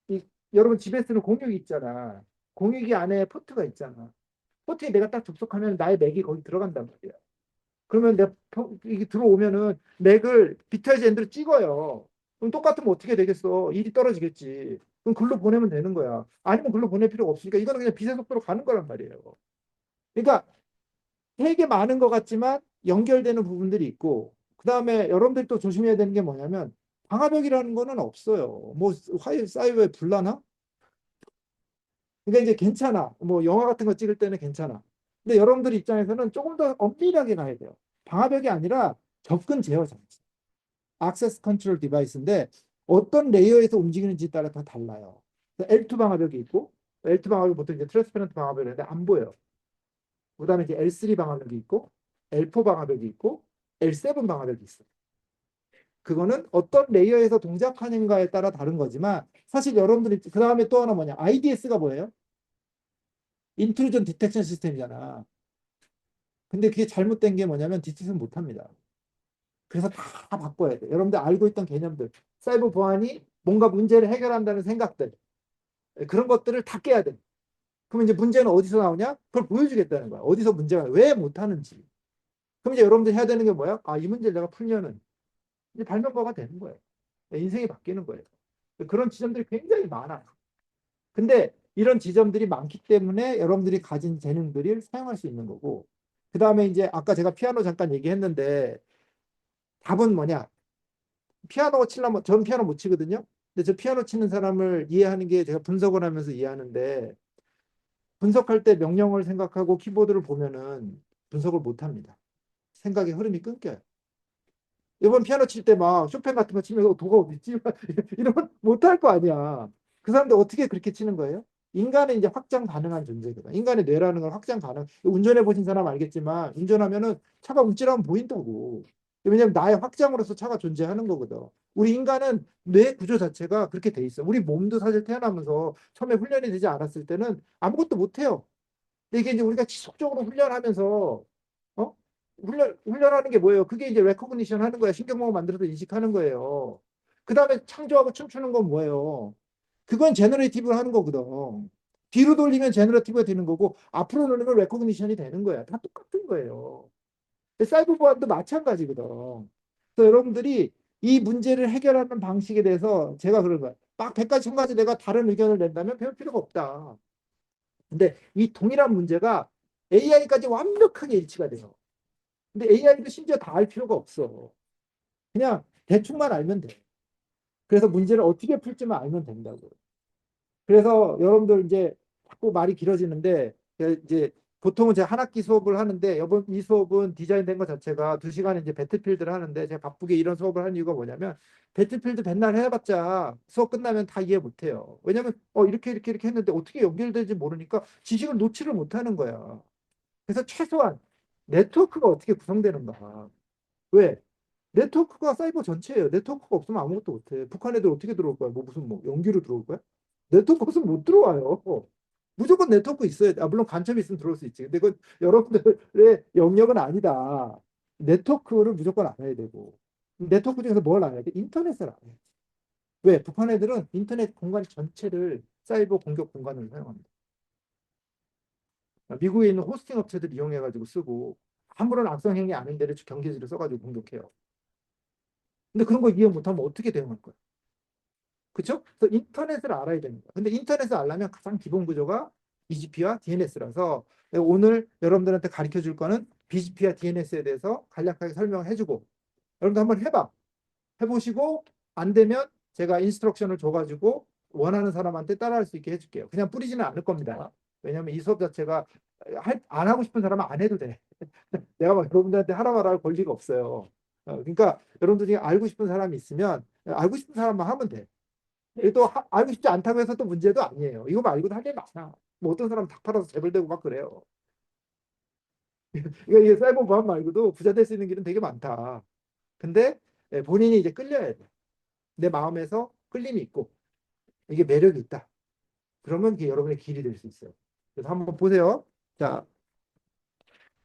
이 여러분 집에 쓰는 공유기 있잖아. 공유기 안에 포트가 있잖아. 포트에 내가 딱 접속하면 나의 맥이 거기 들어간단 말이야. 그러면 이게 들어오면은 맥을 비트와이즈 엔드로 찍어요. 그럼 똑같으면 어떻게 되겠어? 일이 떨어지겠지. 그럼 글로 보내면 되는 거야. 아니면 글로 보낼 필요가 없으니까 이거는 그냥 빛의 속도로 가는 거란 말이에요. 그러니까 되게 많은 것 같지만 연결되는 부분들이 있고 그다음에 여러분들이 또 조심해야 되는 게 뭐냐면 방화벽이라는 거는 없어요. 뭐 사이버에 불나나? 그러니까 이제 괜찮아. 뭐 영화 같은 거 찍을 때는 괜찮아. 근데 여러분들 입장에서는 조금 더 엄밀하게 가야 돼요. 방화벽이 아니라 접근 제어 장치. 액세스 컨트롤 디바이스인데 어떤 레이어에서 움직이는지 따라 다 달라요. L2 방화벽이 있고 L2 방화벽 보통 이제 트랜스퍼런트 방화벽인데 안 보여요. 그다음에 이제 L3 방화벽이 있고 L4 방화벽이 있고 L7 방화벽이 있어. 그거는 어떤 레이어에서 동작하는가에 따라 다른 거지만 사실 여러분들이 그다음에 또 하나 뭐냐? IDS가 뭐예요? 인트루전 디텍션 시스템이잖아. 근데 그게 잘못된 게 뭐냐면 디텍션 못 합니다. 그래서 다 바꿔야 돼. 여러분들 알고 있던 개념들. 사이버 보안이 뭔가 문제를 해결한다는 생각들. 그런 것들을 다 깨야 돼. 그럼 이제 문제는 어디서 나오냐? 그걸 보여주겠다는 거야. 어디서 문제가 왜 못하는지. 그럼 이제 여러분들 해야 되는 게 뭐야? 아, 이 문제를 내가 풀면은 이제 발명가가 되는 거예요. 인생이 바뀌는 거예요. 그런 지점들이 굉장히 많아요. 근데 이런 지점들이 많기 때문에 여러분들이 가진 재능들을 사용할 수 있는 거고, 그 다음에 이제 아까 제가 피아노 잠깐 얘기했는데 답은 뭐냐? 피아노 치려면 저는 피아노 못 치거든요. 근데 저 피아노 치는 사람을 이해하는 게 제가 분석을 하면서 이해하는데 분석할 때 명령을 생각하고 키보드를 보면은 분석을 못 합니다. 생각의 흐름이 끊겨요. 이번 피아노 칠 때 막 쇼팽 같은 거 치면서 도가 어디 있지? 이러면 못할 거 아니야. 그 사람들 어떻게 그렇게 치는 거예요? 인간은 이제 확장 가능한 존재거든. 인간의 뇌라는 건 확장 가능. 운전해 보신 사람 알겠지만 운전하면은 차가 움찔하면 보인다고. 왜냐면 나의 확장으로서 차가 존재하는 거거든. 우리 인간은 뇌 구조 자체가 그렇게 돼 있어. 우리 몸도 사실 태어나면서 처음에 훈련이 되지 않았을 때는 아무것도 못 해요. 근데 이게 이제 우리가 지속적으로 훈련하면서 훈련하는 게 뭐예요? 그게 이제 레코그니션 하는 거야. 신경망을 만들어서 인식하는 거예요. 그 다음에 창조하고 춤추는 건 뭐예요? 그건 제너레이티브를 하는 거거든. 뒤로 돌리면 제너레이티브가 되는 거고 앞으로 돌리면 레코그니션이 되는 거야. 다 똑같은 거예요. 사이버 보안도 마찬가지거든. 그래서 여러분들이 이 문제를 해결하는 방식에 대해서 제가 그런 거야. 막 100가지, 1000가지 내가 다른 의견을 낸다면 배울 필요가 없다. 근데 이 동일한 문제가 AI까지 완벽하게 일치가 돼요. 근데 AI도 심지어 다 알 필요가 없어. 그냥 대충만 알면 돼. 그래서 문제를 어떻게 풀지만 알면 된다고. 그래서 여러분들 이제 자꾸 말이 길어지는데 이제 보통은 제가 한 학기 수업을 하는데 이번 이 수업은 디자인된 것 자체가 2시간에 이제 배틀필드를 하는데 제가 바쁘게 이런 수업을 하는 이유가 뭐냐면 배틀필드 맨날 해봤자 수업 끝나면 다 이해 못해요. 왜냐면 이렇게 했는데 어떻게 연결될지 모르니까 지식을 놓지를 못하는 거야. 그래서 최소한 네트워크가 어떻게 구성되는가. 왜? 네트워크가 사이버 전체예요. 네트워크가 없으면 아무것도 못해. 북한 애들 어떻게 들어올 거야? 뭐 무슨 뭐 연기로 들어올 거야? 네트워크 없으면 못 들어와요. 무조건 네트워크 있어야 돼. 아, 물론 간첩이 있으면 들어올 수 있지. 근데 그건 여러분들의 영역은 아니다. 네트워크를 무조건 알아야 되고. 네트워크 중에서 뭘 알아야 돼? 인터넷을 알아야 돼. 왜? 북한 애들은 인터넷 공간 전체를 사이버 공격 공간으로 사용합니다. 미국에 있는 호스팅 업체들 이용해가지고 쓰고 아무런 악성 행위 아닌 데를 경계지를 써가지고 공격해요. 근데 그런 거 이해 못하면 어떻게 대응할 거야? 그렇죠? 그래서 인터넷을 알아야 되는 거야. 근데 인터넷을 알려면 가장 기본 구조가 BGP와 DNS라서 오늘 여러분들한테 가르쳐 줄 거는 BGP와 DNS에 대해서 간략하게 설명을 해주고 여러분들 한번 해봐. 해보시고 안 되면 제가 인스트럭션을 줘가지고 원하는 사람한테 따라할 수 있게 해줄게요. 그냥 뿌리지는 않을 겁니다. 왜냐하면 이 수업 자체가 안 하고 싶은 사람은 안 해도 돼. 내가 막 여러분들한테 하라 말할 권리가 없어요. 그러니까 여러분들이 알고 싶은 사람이 있으면 알고 싶은 사람만 하면 돼. 또 알고 싶지 않다고 해서 또 문제도 아니에요. 이거 말고도 할 게 많아. 뭐 어떤 사람 닭 팔아서 재벌되고 막 그래요. 이게 사이버 보안 말고도 부자 될 수 있는 길은 되게 많다. 근데 본인이 이제 끌려야 돼. 내 마음에서 끌림이 있고 이게 매력이 있다. 그러면 이게 여러분의 길이 될 수 있어요. 그래서 한번 보세요. 자,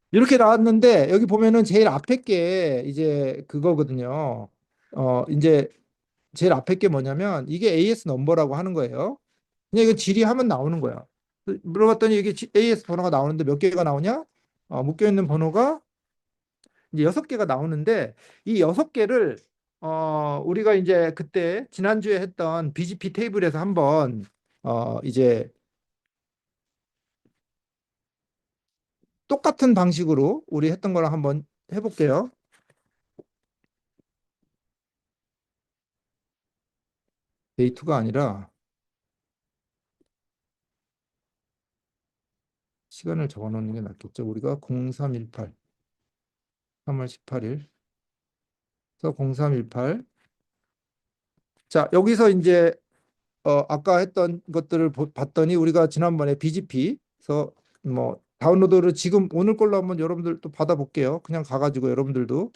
이렇게 나왔는데 여기 보면은 제일 앞에 게 이제 그거거든요. 이제 제일 앞에 게 뭐냐면 이게 AS 넘버라고 하는 거예요. 그냥 이거 질의하면 나오는 거야. 물어봤더니 이게 AS 번호가 나오는데 몇 개가 나오냐? 묶여 있는 번호가 이제 6개가 나오는데 이 6개를 우리가 이제 그때 지난주에 했던 BGP 테이블에서 한번 이제 똑같은 방식으로 우리 했던 거랑 한번 해볼게요. 데이트가 아니라 시간을 적어 놓는 게 낫겠죠. 우리가 0318 3월 18일 그래서 0318 자, 여기서 이제 아까 했던 것들을 봤더니 우리가 지난번에 BGP에서 뭐 다운로드를 지금 오늘 걸로 한번 여러분들 또 받아볼게요. 그냥 가가지고 여러분들도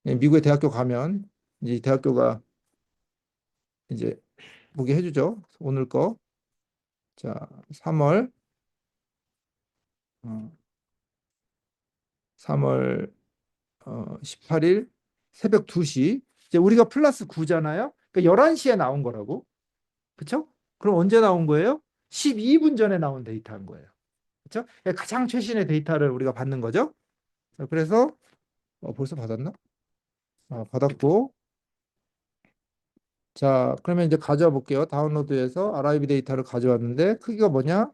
미국의 대학교 가면 이제 대학교가 이제 보게 해주죠. 오늘 거. 자, 3월 3월 18일 새벽 2시. 이제 우리가 플러스 9잖아요. 그러니까 11시에 나온 거라고. 그렇죠? 그럼 언제 나온 거예요? 12분 전에 나온 데이터인 거예요. 그렇죠? 가장 최신의 데이터를 우리가 받는 거죠. 그래서 벌써 받았나? 받았고 자 그러면 이제 가져와 볼게요. 다운로드해서 RIB 데이터를 가져왔는데 크기가 뭐냐?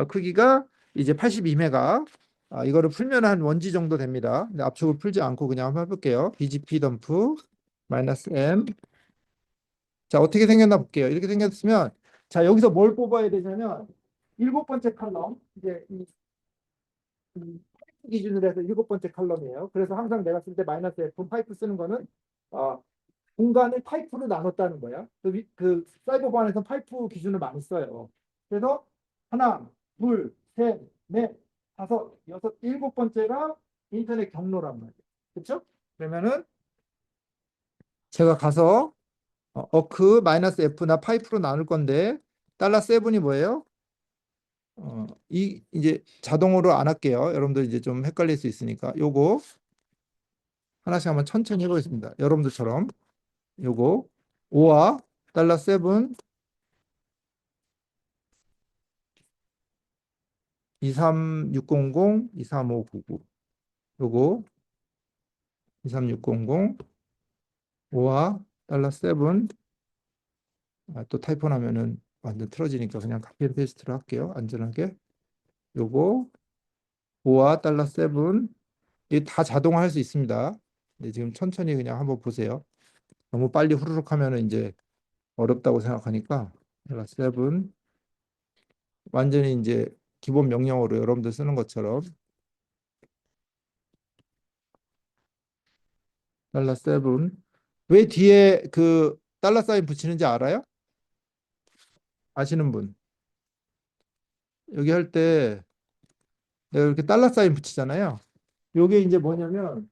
크기가 이제 82메가 이거를 풀면 한 원지 정도 됩니다. 근데 압축을 풀지 않고 그냥 한번 해볼게요. BGP 덤프 마이너스 M 자 어떻게 생겼나 볼게요. 이렇게 생겼으면 자 여기서 뭘 뽑아야 되냐면 7번째 칼럼 이제 파이프 기준으로 해서 일곱 번째 칼럼이에요. 그래서 항상 내가 쓸 때 마이너스 F 파이프 쓰는 거는 어, 공간을 파이프로 나눴다는 거야. 그 사이버 보안에서 파이프 기준을 많이 써요. 그래서 하나, 둘, 셋, 넷, 다섯, 여섯, 일곱 번째가 인터넷 경로란 말이에요. 그렇죠? 그러면은 제가 가서 어크 마이너스 F나 파이프로 나눌 건데 달러 세븐이 뭐예요? 이 이제 자동으로 안 할게요. 여러분들 이제 좀 헷갈릴 수 있으니까 요거 하나씩 한번 천천히 해보겠습니다. 여러분들처럼 요거 5와 달러 세븐 23600 23599 요거 23600 5와 달러 세븐 또 타이포 나면은 완전 틀어지니까 그냥 카피 앤 페이스트로 할게요. 안전하게 요거 5와 달러 세븐 이게 다 자동화 할 수 있습니다. 근데 지금 천천히 그냥 한번 보세요. 너무 빨리 후루룩 하면은 이제 어렵다고 생각하니까 달러 세븐 완전히 이제 기본 명령어로 여러분들 쓰는 것처럼 달러 세븐 왜 뒤에 그 달러 사인 붙이는지 알아요? 아시는 분? 여기 할 때 내가 이렇게 달러 사인 붙이잖아요. 요게 이제 뭐냐면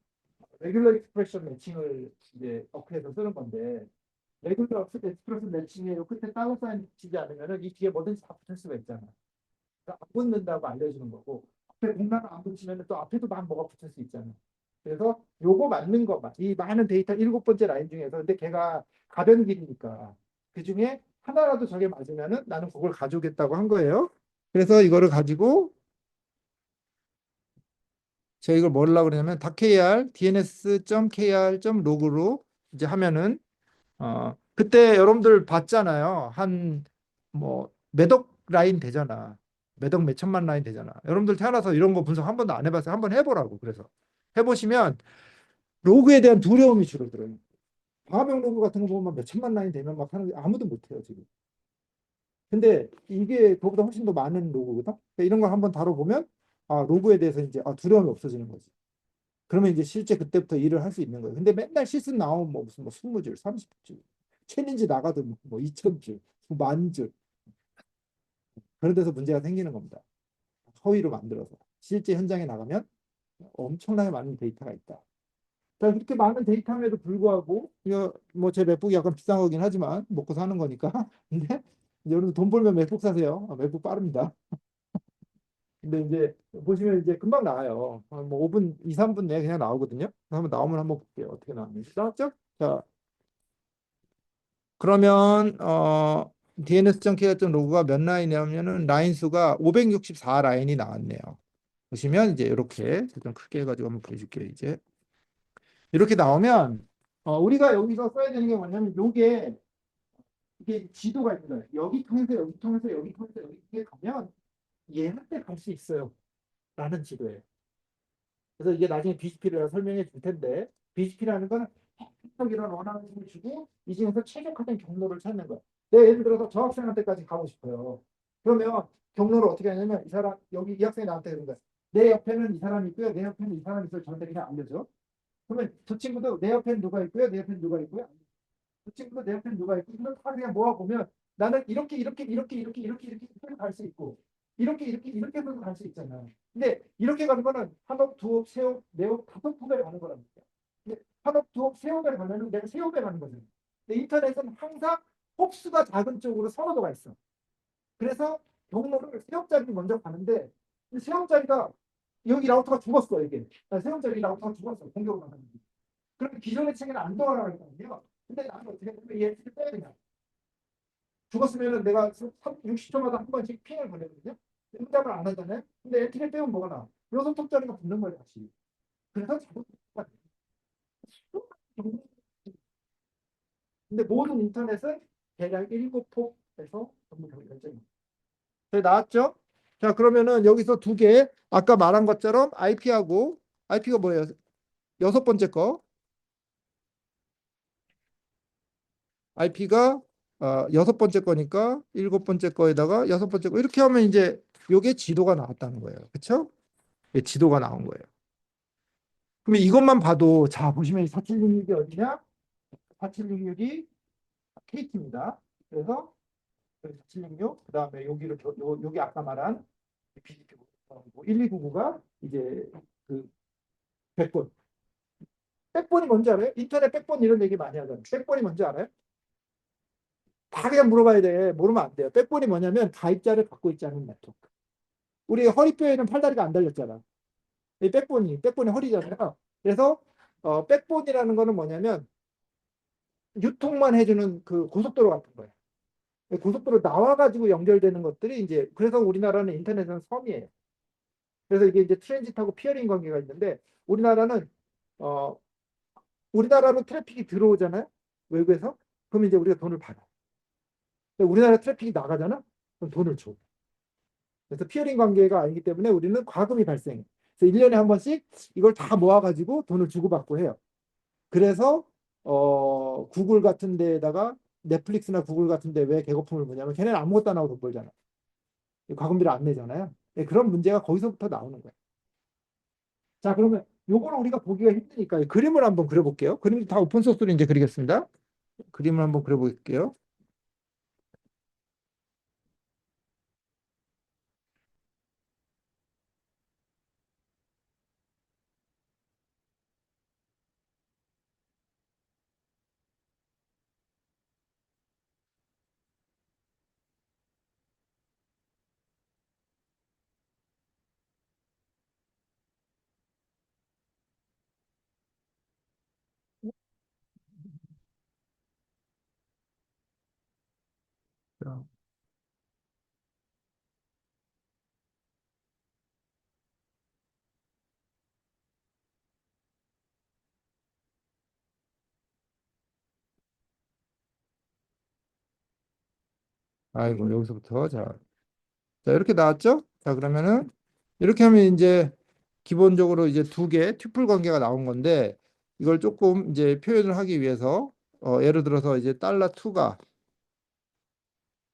레귤러 익스프레션 매칭을 이제 어크에서 쓰는 건데 레귤러 익스프레션 매칭에 요 끝에 달러 사인 붙이지 않으면은 이 뒤에 뭐든지 다 붙을 수가 있잖아. 그러니까 안 붙는다고 알려주는 거고 앞에 공란을 안 붙이면 또 앞에도 막 뭐가 붙을 수 있잖아. 그래서 요거 맞는 거, 이 많은 데이터 일곱 번째 라인 중에서 근데 걔가 가변 길이니까 그 중에 하나라도 저게 맞으면은 나는 그걸 가져오겠다고 한 거예요. 그래서 이거를 가지고 제가 이걸 뭐라고 그러냐면 .kr dns.kr.log로 이제 하면은 그때 여러분들 봤잖아요. 한 뭐 몇억 라인 되잖아. 몇억 몇천만 라인 되잖아. 여러분들 태어나서 이런 거 분석 한 번도 안 해봤어요. 한번 해보라고. 그래서 해보시면 로그에 대한 두려움이 줄어들어요. 과학용 로그 같은 거 보면 몇천만 라인 되면 막 하는 게 아무도 못해요 지금. 근데 이게 그거보다 훨씬 더 많은 로그거든. 그러니까 이런 걸 한번 다뤄보면 로그에 대해서 이제 두려움이 없어지는 거지. 그러면 이제 실제 그때부터 일을 할 수 있는 거예요. 근데 맨날 실습 나오면 뭐 무슨 뭐 20줄, 30줄, 챌린지 나가도 뭐 2,000줄, 뭐 10,000줄 그런 데서 문제가 생기는 겁니다. 허위로 만들어서 실제 현장에 나가면 엄청나게 많은 데이터가 있다. 자, 그렇게 많은 데이터임에도 불구하고 이거 뭐 제 맥북이 약간 비싼 거긴 하지만 먹고 사는 거니까. 근데 이제 여러분 돈 벌면 맥북 사세요. 맥북 빠릅니다. 근데 이제 보시면 이제 금방 나와요. 뭐 5분, 2, 3분 내에 그냥 나오거든요. 한번 나오면 한번 볼게요. 어떻게 나왔는지. 나왔죠? 자, 그러면 dns.kr.log가 몇 라인이냐면은 라인 수가 564 라인이 나왔네요. 보시면 이제 이렇게 좀 크게 해가지고 한번 보여줄게요. 이제 이렇게 나오면 우리가 여기서 써야 되는 게 뭐냐면 요게 이게 지도가 있습니다. 여기 통해서 여기 통해서 여기 통해서 여기 가면 얘한테 갈 수 있어요. 라는 지도예요. 그래서 이게 나중에 BGP를 설명해 줄 텐데 BGP라는 건 해석이란 원하는 걸 주고 이 중에서 최적화된 경로를 찾는 거예요. 내가 예를 들어서 저 학생한테까지 가고 싶어요. 그러면 경로를 어떻게 하냐면 이 사람 여기 이 학생이 나한테 그런 거야. 내 옆에는 이 사람이 있고요. 내 옆에는 이 사람이 있어요. 저한테 그냥 알려줘. 그러면 저 친구도 내 옆에는 누가 있고요. 내 옆에는 누가 있고요. 그 친구도 내 옆에는 누가 있고 이걸 다 그냥 모아보면 나는 이렇게 갈 수 있고 이렇게 해서 갈 수 있잖아. 근데 이렇게 가는 거는 한옥, 두옥, 세옥, 네옥, 다섯 폭에 가는 거란 말이야. 근데 한옥, 두옥, 세옥에 가면은 내가 세옥에 가는 거잖아. 근데 인터넷은 항상 폭수가 작은 쪽으로 선호도가 있어. 그래서 경로를 세옥짜리 먼저 가는데 세옥짜리가 여기 라우터가 죽었어 이게. 세옥짜리 라우터가 죽었어 공격을 받았는데. 그럼 기존의 책에는 안 돌아가고 있거든요. 근데 나는 어떻게 하냐면 얘를 빼야 되냐. 죽었으면 내가 60초마다 한 번씩 핑을 보내거든요. 응답을 안 하잖아요. 근데 엔트리 빼면 뭐가 나? 요소 톱자리가 붙는 거예요, 다시. 그래서 잘못된 근데 모든 인터넷은 대략 7폭에서 전부 결정입니다. 네, 나왔죠? 자, 그러면은 여기서 두 개, 아까 말한 것처럼 IP하고, IP가 뭐예요? 여섯 번째 거. IP가 여섯 번째 거니까 일곱 번째 거에다가 여섯 번째 거 이렇게 하면 이제 요게 지도가 나왔다는 거예요. 그렇죠? 지도가 나온 거예요. 그러면 이것만 봐도 자 보시면 4766이 어디냐? 4766이 KT입니다. 그래서 4766 그다음에 여기를 여기 아까 말한 BGP 1299가 이제 그 백본. 백본이 뭔지 알아요? 인터넷 백본 이런 얘기 많이 하잖아요. 백본이 뭔지 알아요? 다 그냥 물어봐야 돼. 모르면 안 돼요. 백본이 뭐냐면 가입자를 갖고 있지 않은 네트워크. 우리 허리뼈에는 팔다리가 안 달렸잖아. 이 백본이 허리잖아요. 그래서 백본이라는 거는 뭐냐면 유통만 해주는 그 고속도로 같은 거예요. 고속도로 나와가지고 연결되는 것들이 이제 그래서 우리나라는 인터넷은 섬이에요. 그래서 이게 이제 트랜짓하고 피어링 관계가 있는데 우리나라는 어 우리나라로 트래픽이 들어오잖아요. 외국에서 그럼 이제 우리가 돈을 받아. 우리나라 트래픽이 나가잖아. 그럼 돈을 줘. 그래서 피어링 관계가 아니기 때문에 우리는 과금이 발생해. 그래서 1년에 한 번씩 이걸 다 모아가지고 돈을 주고받고 해요. 그래서 구글 같은 데에다가 넷플릭스나 구글 같은 데 왜 개거품을 보냐면 걔네는 아무것도 안 하고 돈 벌잖아. 과금비를 안 내잖아요. 그런 문제가 거기서부터 나오는 거예요. 자, 그러면 요거를 우리가 보기가 힘드니까 그림을 한번 그려볼게요. 그림 다 오픈 소스로 이제 그리겠습니다. 그림을 한번 그려볼게요. 자, 아이고 여기서부터 자 이렇게 나왔죠? 자 그러면은 이렇게 하면 이제 기본적으로 이제 두 개 튜플 관계가 나온 건데 이걸 조금 이제 표현을 하기 위해서 예를 들어서 이제 달러 2가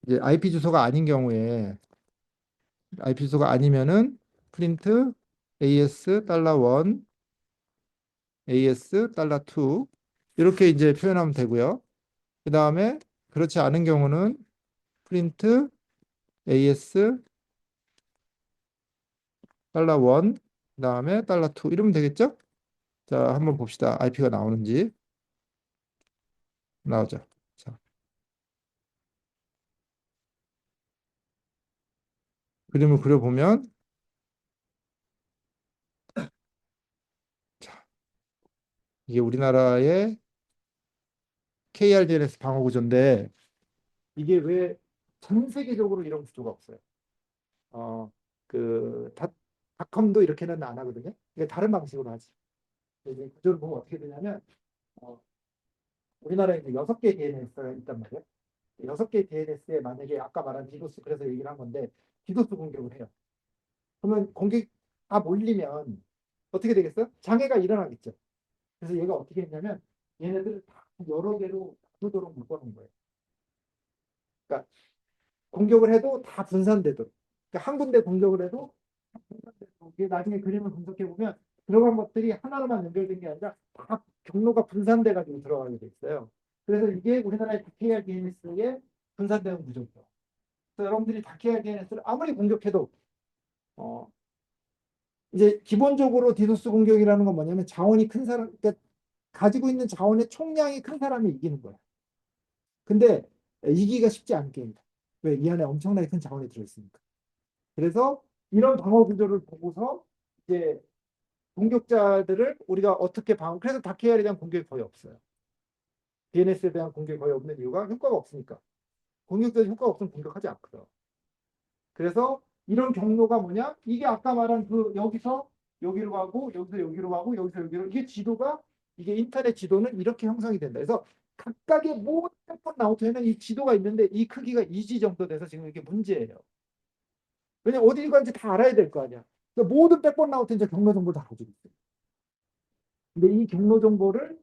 이제 IP 주소가 아닌 경우에 IP 주소가 아니면은 프린트 AS 달러 1 AS 달러 2 이렇게 이제 표현하면 되고요. 그 다음에 그렇지 않은 경우는 프린트 AS 달러 1 그다음에 달러 2 이러면 되겠죠? 자, 한번 봅시다. IP가 나오는지. 나오죠. 자, 그림을 그려보면 자, 이게 우리나라의 KRDNS 방어 구조인데 이게 왜 전 세계적으로 이런 구조가 없어요. 어, 닷컴도 이렇게는 안 하거든요. 이게 다른 방식으로 하지. 이제 구조를 보면 어떻게 되냐면 어, 우리나라에 이제 6개 DNS가 있단 말이에요. 6개 DNS에 만약에 아까 말한 디도스 그래서 얘기를 한 건데 디도스 공격을 해요. 그러면 공격 다 몰리면 어떻게 되겠어요? 장애가 일어나겠죠. 그래서 얘가 어떻게 했냐면 얘네들을 다 여러 개로 나누도록 묶어놓은 거예요. 그러니까 공격을 해도 다 분산되도록. 그러니까 한 군데 공격을 해도 다 분산되도록. 이게 나중에 그림을 분석해 보면 들어간 것들이 하나로만 연결된 게 아니라 다 경로가 분산돼 가지고 들어가게 돼 있어요. 그래서 이게 우리나라의 다케아 DNS의 분산되는 구조죠. 그래서 여러분들이 다케아 DNS를 아무리 공격해도 어, 이제 기본적으로 디도스 공격이라는 건 뭐냐면 자원이 큰 사람, 그러니까 가지고 있는 자원의 총량이 큰 사람이 이기는 거야. 근데 이기기가 쉽지 않은 게임이다. 왜? 이 안에 엄청나게 큰 자원이 들어있으니까. 그래서 이런 방어 구조를 보고서 이제 공격자들을 우리가 어떻게 그래서 다케알에 대한 공격이 거의 없어요. DNS에 대한 공격이 거의 없는 이유가 효과가 없으니까. 공격자들이 효과가 없으면 공격하지 않거든. 그래서 이런 경로가 뭐냐? 이게 아까 말한 그 여기서 여기로 가고 여기서 여기로 가고 여기서 여기로 이게 지도가 이게 인터넷 지도는 이렇게 형성이 된다. 그래서 각각의 모든 핸폰 라우터에는 이 지도가 있는데 이 크기가 2G 정도 돼서 지금 이게 문제예요. 왜냐면 어디를 가는지 다 알아야 될 거 아니야. 그러니까 모든 백번 라우터 이제 경로 정보를 다 가지고 있어요. 근데 이 경로 정보를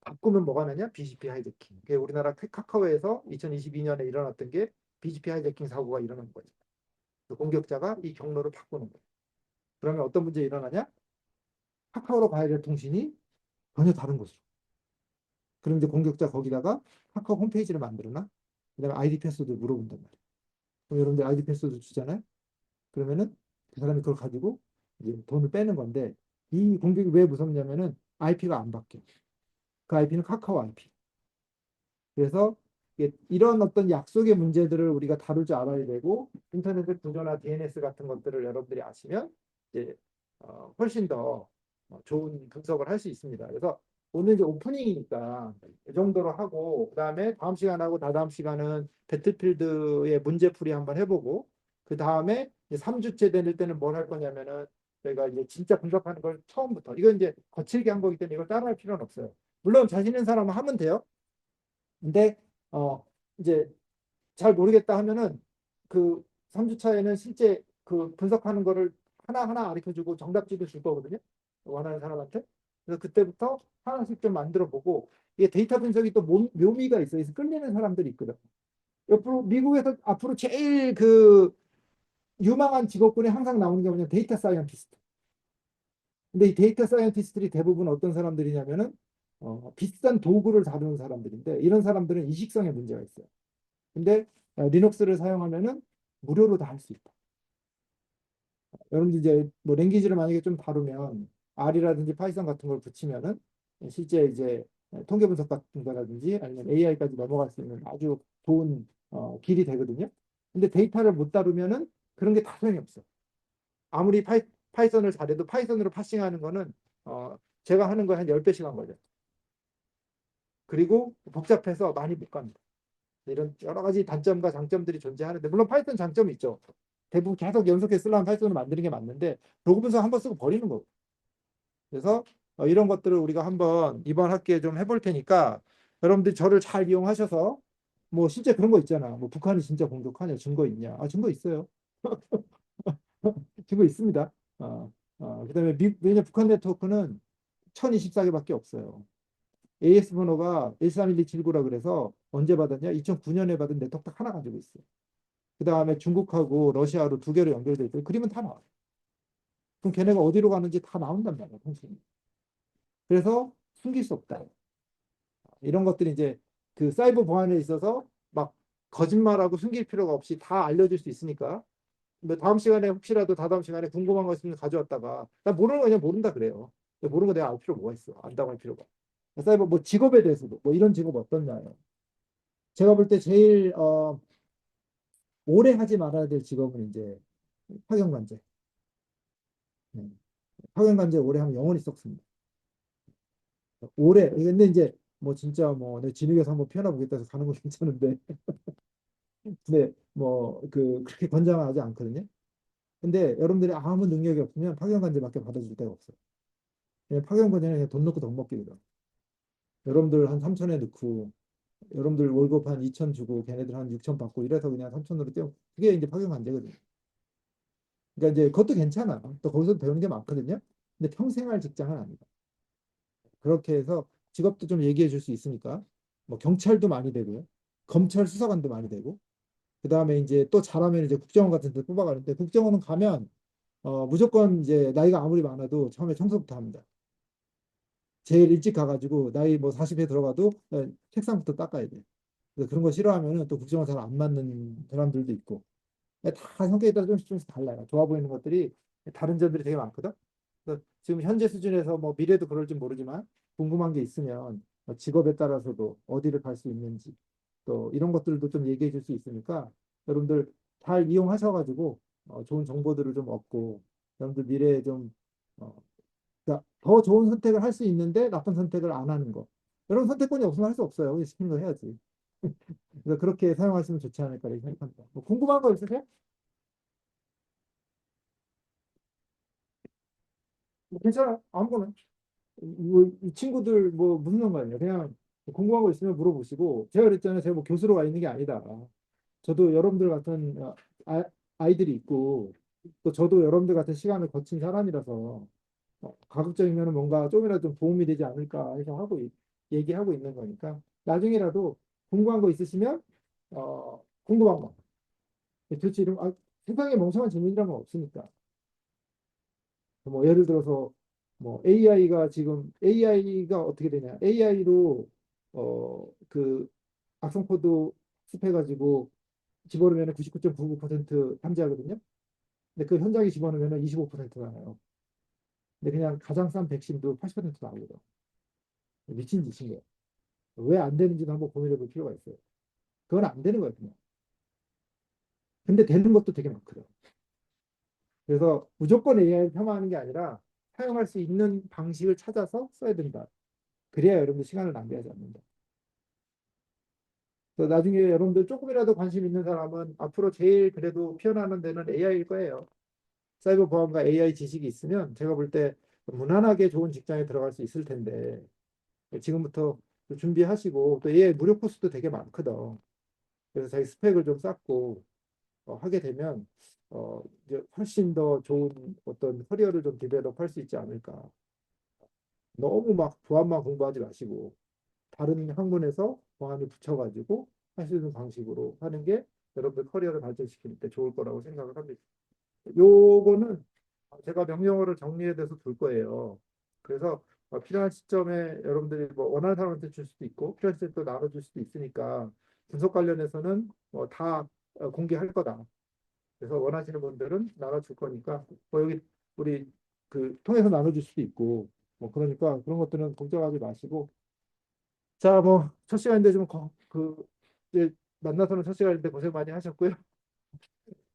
바꾸면 뭐가 나냐? BGP 하이제킹. 그게 우리나라 카카오에서 2022년에 일어났던 게 BGP 하이제킹 사고가 일어난 거예요. 공격자가 이 경로를 바꾸는 거예요. 그러면 어떤 문제 일어나냐? 카카오로 가야 될 통신이 전혀 다른 곳으로. 그럼 이제 공격자 거기다가 카카오 홈페이지를 만들어놔. 그다음에 아이디 패스워드 물어본단 말이야. 그럼 여러분들 아이디 패스워드 주잖아요. 그러면은 그 사람이 그걸 가지고 이제 돈을 빼는 건데 이 공격이 왜 무섭냐면은 IP가 안 바뀌어. 그 IP는 카카오 IP. 그래서 이런 어떤 약속의 문제들을 우리가 다룰 줄 알아야 되고 인터넷의 구조나 DNS 같은 것들을 여러분들이 아시면 이제 훨씬 더 좋은 분석을 할 수 있습니다. 그래서 오늘 이제 오프닝이니까 이 정도로 하고 그다음에 다음 시간하고 다다음 시간은 배틀필드의 문제풀이 한번 해보고 그 다음에 3주째 될 때는 뭘 할 거냐면은 저희가 이제 진짜 분석하는 걸 처음부터 이건 이제 거칠게 한 거기 때문에 이걸 따라할 필요는 없어요. 물론 자신 있는 사람은 하면 돼요. 근데 이제 잘 모르겠다 하면은 그 3주 차에는 실제 그 분석하는 거를 하나하나 가르쳐주고 정답지도 줄 거거든요. 원하는 사람한테. 그래서 그때부터 하나씩 좀 만들어 보고 이게 데이터 분석이 또 묘미가 있어요. 그래서 끌리는 사람들이 있거든. 옆으로 미국에서 앞으로 제일 그 유망한 직업군에 항상 나오는 게 뭐냐 데이터 사이언티스트. 근데 이 데이터 사이언티스트들이 대부분 어떤 사람들이냐면은 비싼 도구를 다루는 사람들인데 이런 사람들은 이식성에 문제가 있어요. 근데 리눅스를 사용하면은 무료로 다 할 수 있다. 여러분들 이제 뭐 랭귀지를 만약에 좀 다루면 R이라든지 파이썬 같은 걸 붙이면은 실제 이제 통계 분석 같은 거라든지 아니면 AI까지 넘어갈 수 있는 아주 좋은 길이 되거든요. 근데 데이터를 못 다루면은 그런 게 다 소용이 없어. 아무리 파이썬을 잘해도 파이썬으로 파싱하는 거는 제가 하는 거에 한 10배씩 한 거죠. 그리고 복잡해서 많이 못 갑니다. 이런 여러 가지 단점과 장점들이 존재하는데 물론 파이썬 장점이 있죠. 대부분 계속 연속해서 쓰려면 파이썬을 만드는 게 맞는데 로그 분석 한번 쓰고 버리는 거고. 그래서 이런 것들을 우리가 한번 이번 학기에 좀 해볼 테니까 여러분들이 저를 잘 이용하셔서 뭐 실제 그런 거 있잖아. 뭐 북한이 진짜 공격하냐 증거 있냐? 아 증거 있어요. 증거 있습니다. 그다음에 왜냐 북한 네트워크는 1024개밖에 없어요. AS 번호가 131279라 그래서 언제 받았냐? 2009년에 받은 네트워크 딱 하나 가지고 있어요. 그 다음에 중국하고 러시아로 두 개로 연결돼 있어요. 그림은 다 나와요. 그럼 걔네가 어디로 가는지 다 나온단 말이야, 통신이. 그래서 숨길 수 없다. 이런 것들이 이제 그 사이버 보안에 있어서 막 거짓말하고 숨길 필요가 없이 다 알려줄 수 있으니까 뭐 다음 시간에 혹시라도 다다음 시간에 궁금한 거 있으면 가져왔다가 나 모르는 거 그냥 모른다 그래요. 모르는 거 내가 알 필요 뭐가 있어. 안다고 할 필요가. 사이버 뭐 직업에 대해서도 뭐 이런 직업 어떻냐요. 제가 볼 때 제일 오래 하지 말아야 될 직업은 이제 파견관제. 네. 파견관제 오래 하면 영원히 썩습니다. 오래. 근데 이제 뭐 진짜 뭐 내 진흙에서 한번 피어나 보겠다 해서 가는 거 괜찮은데 근데 뭐 그 그렇게 권장하지 않거든요. 근데 여러분들이 아무 능력이 없으면 파견관제밖에 받아줄 데가 없어요. 그냥 파견관제는 그냥 돈 넣고 돈 먹기거든. 여러분들 한 3천에 넣고 여러분들 월급 한 2천 주고 걔네들 한 6천 받고 이래서 그냥 3천으로 떼고 그게 이제 파견관제거든요. 그러니까 이제 그것도 괜찮아. 또 거기서 배우는 게 많거든요. 근데 평생 할 직장은 아니다. 그렇게 해서 직업도 좀 얘기해 줄 수 있으니까 뭐 경찰도 많이 되고요. 검찰 수사관도 많이 되고 그다음에 이제 또 잘하면 이제 국정원 같은 데 뽑아가는데 국정원은 가면 무조건 이제 나이가 아무리 많아도 처음에 청소부터 합니다. 제일 일찍 가가지고 나이 뭐 40에 들어가도 책상부터 닦아야 돼. 그래서 그런 거 싫어하면은 또 국정원 잘 안 맞는 사람들도 있고 다 성격에 따라 조금씩 달라요. 좋아 보이는 것들이 다른 점들이 되게 많거든. 그래서 지금 현재 수준에서 뭐 미래도 그럴지 모르지만 궁금한 게 있으면 직업에 따라서도 어디를 갈 수 있는지 또 이런 것들도 좀 얘기해 줄 수 있으니까 여러분들 잘 이용하셔가지고 좋은 정보들을 좀 얻고 여러분들 미래에 좀 어, 그러니까 더 좋은 선택을 할 수 있는데 나쁜 선택을 안 하는 거. 여러분 선택권이 없으면 할 수 없어요. 시키는 거 해야지. 그래서 그렇게 사용하시면 좋지 않을까 이렇게 생각합니다. 뭐 궁금한 거 있으세요? 뭐 괜찮아. 아무거나. 이 친구들 뭐 무슨 상관이에요. 그냥 궁금한 거 있으면 물어보시고 제가 그랬잖아요. 제가 뭐 교수로 가 있는 게 아니다. 저도 여러분들 같은 아이들이 있고 또 저도 여러분들 같은 시간을 거친 사람이라서 가급적이면 뭔가 좀이라도 좀 도움이 되지 않을까 해서 얘기하고 있는 거니까 나중에라도 궁금한 거 있으시면 궁금한 거 도대체 이런 세상에 멍청한 질문이란 건 없으니까 뭐 예를 들어서 뭐 AI가 지금 AI가 어떻게 되냐? AI로 그 악성 코드 습해가지고 집어넣으면 99.99% 탐지하거든요. 근데 그 현장에 집어넣으면 25%가 나요. 근데 그냥 가장 싼 백신도 80% 나오거든. 미친 짓인 거예요. 왜 안 되는지도 한번 고민해 볼 필요가 있어요. 그건 안 되는 거예요, 그냥. 근데 되는 것도 되게 많거든. 그래서 무조건 AI를 폄하하는 게 아니라 사용할 수 있는 방식을 찾아서 써야 된다. 그래야 여러분들 시간을 낭비하지 않는다. 그래서 나중에 여러분들 조금이라도 관심 있는 사람은 앞으로 제일 그래도 피어나는 데는 AI일 거예요. 사이버 보안과 AI 지식이 있으면 제가 볼 때 무난하게 좋은 직장에 들어갈 수 있을 텐데 지금부터 준비하시고 또 AI 무료 코스도 되게 많거든. 그래서 자기 스펙을 좀 쌓고 하게 되면 이제 훨씬 더 좋은 어떤 커리어를 좀 디벨롭할 수 있지 않을까. 너무 막 보안만 공부하지 마시고 다른 학문에서 보안을 붙여가지고 할 수 있는 방식으로 하는 게 여러분들 커리어를 발전시킬 때 좋을 거라고 생각을 합니다. 요거는 제가 명령어를 정리해서 둘 거예요. 그래서 필요한 시점에 여러분들이 뭐 원하는 사람한테 줄 수도 있고 필요한 시점에 또 나눠줄 수도 있으니까 분석 관련해서는 다 공개할 거다. 그래서 원하시는 분들은 나눠줄 거니까 여기 우리 그 통해서 나눠줄 수도 있고 뭐 그러니까 그런 것들은 걱정하지 마시고 자 뭐 첫 시간인데 좀그 이제 만나서는 첫 시간인데 고생 많이 하셨고요.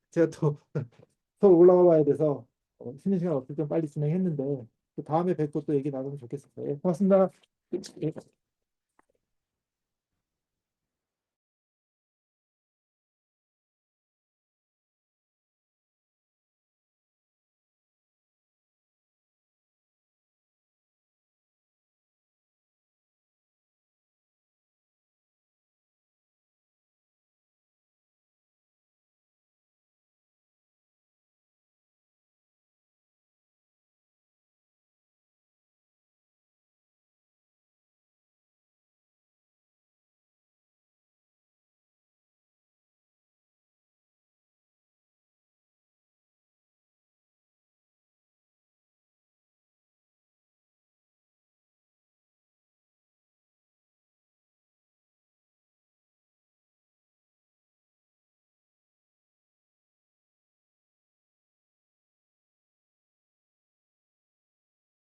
제가 또 서울 올라가 봐야 돼서 쉬는 시간 없을 때 빨리 진행했는데 또 다음에 뵙고 또 얘기 나누면 좋겠어요. 예, 고맙습니다. 예.